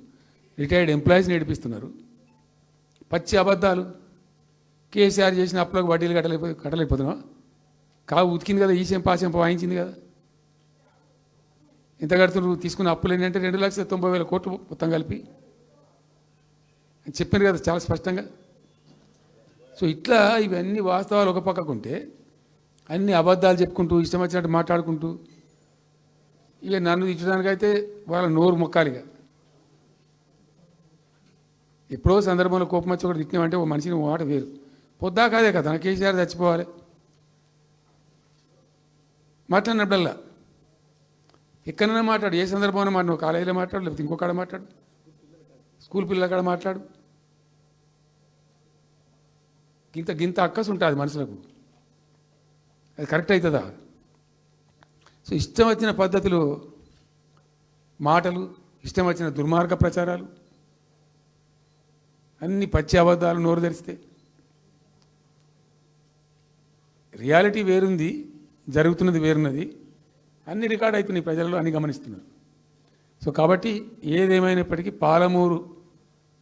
రిటైర్డ్ ఎంప్లాయీస్ నడిపిస్తున్నారు. పచ్చి అబద్ధాలు. కేసీఆర్ చేసిన అప్పులకు వడ్డీలు కట్టలేకపోతున్నావా? కావు ఉతికింది కదా, ఈ చెంప ఆ చెంప వాయించింది కదా. ఎంత కడుతున్నారు? తీసుకున్న అప్పులు ఏంటంటే 2,90,000 కోట్లు మొత్తం కలిపి చెప్పారు కదా చాలా స్పష్టంగా. సో ఇట్లా ఇవన్నీ వాస్తవాలు ఒక పక్కకుంటే అన్ని అబద్ధాలు చెప్పుకుంటూ ఇష్టం వచ్చినట్టు మాట్లాడుకుంటూ ఇక నన్ను ఇచ్చడానికైతే వాళ్ళ నోరు మొక్కాలిగా. ఎప్పుడో సందర్భంలో కోపం వచ్చి ఒకటి తిట్టినామంటే ఓ మనిషిని మాట వేరు. పొద్దా కాదే కదా కేసీఆర్ చచ్చిపోవాలి మాట్లాడినప్పుడల్లా. ఎక్కడైనా మాట్లాడు, ఏ సందర్భంలో మాట, నువ్వు కాలేజీలో మాట్లాడు, లేకపోతే ఇంకో కాడ మాట్లాడు, స్కూల్ పిల్లల కాడ మాట్లాడు. గింత అక్కసు ఉంటుంది మనుషులకు. అది కరెక్ట్ అవుతుందా? సో ఇష్టం వచ్చిన పద్ధతులు, మాటలు, ఇష్టం వచ్చిన దుర్మార్గ ప్రచారాలు, అన్ని పచ్చి అబద్ధాలు నోరు తెరిస్తే. రియాలిటీ వేరుంది, జరుగుతున్నది వేరున్నది, అన్ని రికార్డ్ అవుతున్నాయి ప్రజల్లో, అన్ని గమనిస్తున్నారు. సో కాబట్టి ఏదేమైనప్పటికీ పాలమూరు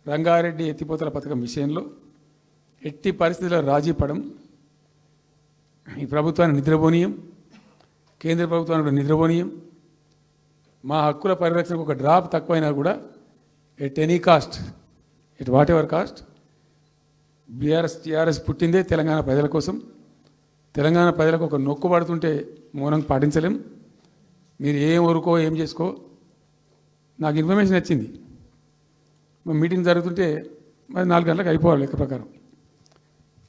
రంగారెడ్డి ఎత్తిపోతల పథకం విషయంలో ఎట్టి పరిస్థితుల్లో రాజీ పడం. ఈ ప్రభుత్వాన్ని నిద్రపోనీయం, కేంద్ర ప్రభుత్వాన్ని కూడా నిద్రపోనీయం. మా హక్కుల పరిరక్షణకు ఒక డ్రాప్ తక్కువైనా కూడా at any cost, at whatever cost, TRS పుట్టిందే తెలంగాణ ప్రజల కోసం. తెలంగాణ ప్రజలకు ఒక నొక్కు పడుతుంటే మౌనం పాటించలేం. మీరు ఏం ఊరుకో ఏం చేసుకో. నాకు ఇన్ఫర్మేషన్ వచ్చింది, మీటింగ్ జరుగుతుంటే మరి 4 గంటలకు అయిపోవాలి లెక్క ప్రకారం.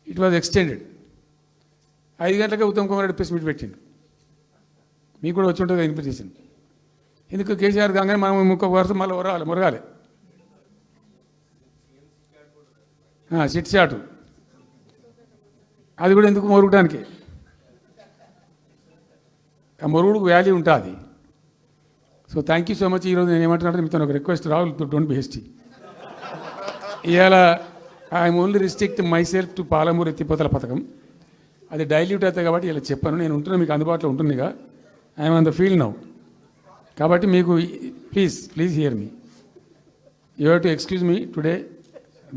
It was extended. 5 గంటలకే ఉత్తమ్ కుమార్ రెడ్డి ప్రెస్ మీట్ పెట్టిండు. మీకు కూడా వచ్చి ఉంటుంది ఇన్విటేషన్. ఎందుకు కేసీఆర్ కాగానే మనం ఇంకొక వరుస మళ్ళీ మురగాలి. చిట్ చాటు అది కూడా ఎందుకు మొరగడానికి? ఆ మొరుగుడుకు వాల్యూ ఉంటుంది. So thank you so much. ఈరోజు నేను ఏమంటున్నాను, మీతో ఒక request, Rahul don't be hasty. ఇవాళ I'm only restrict my self to Palamuru ఎత్తిపోతల పథకం. అది డైల్యూట్ అవుతుంది కాబట్టి ఇలా చెప్పాను. నేను ఉంటున్నా, మీకు అందుబాటులో ఉంటుందిగా. I'm on the field now. కాబట్టి మీకు please here me. You have to excuse me today.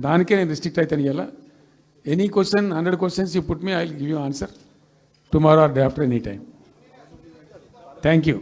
దానికే నేను రిస్ట్రిక్ట్ అవుతాను. ఇలా any question, 100 questions you put me, I will give you answer tomorrow or day after, any time. Thank you.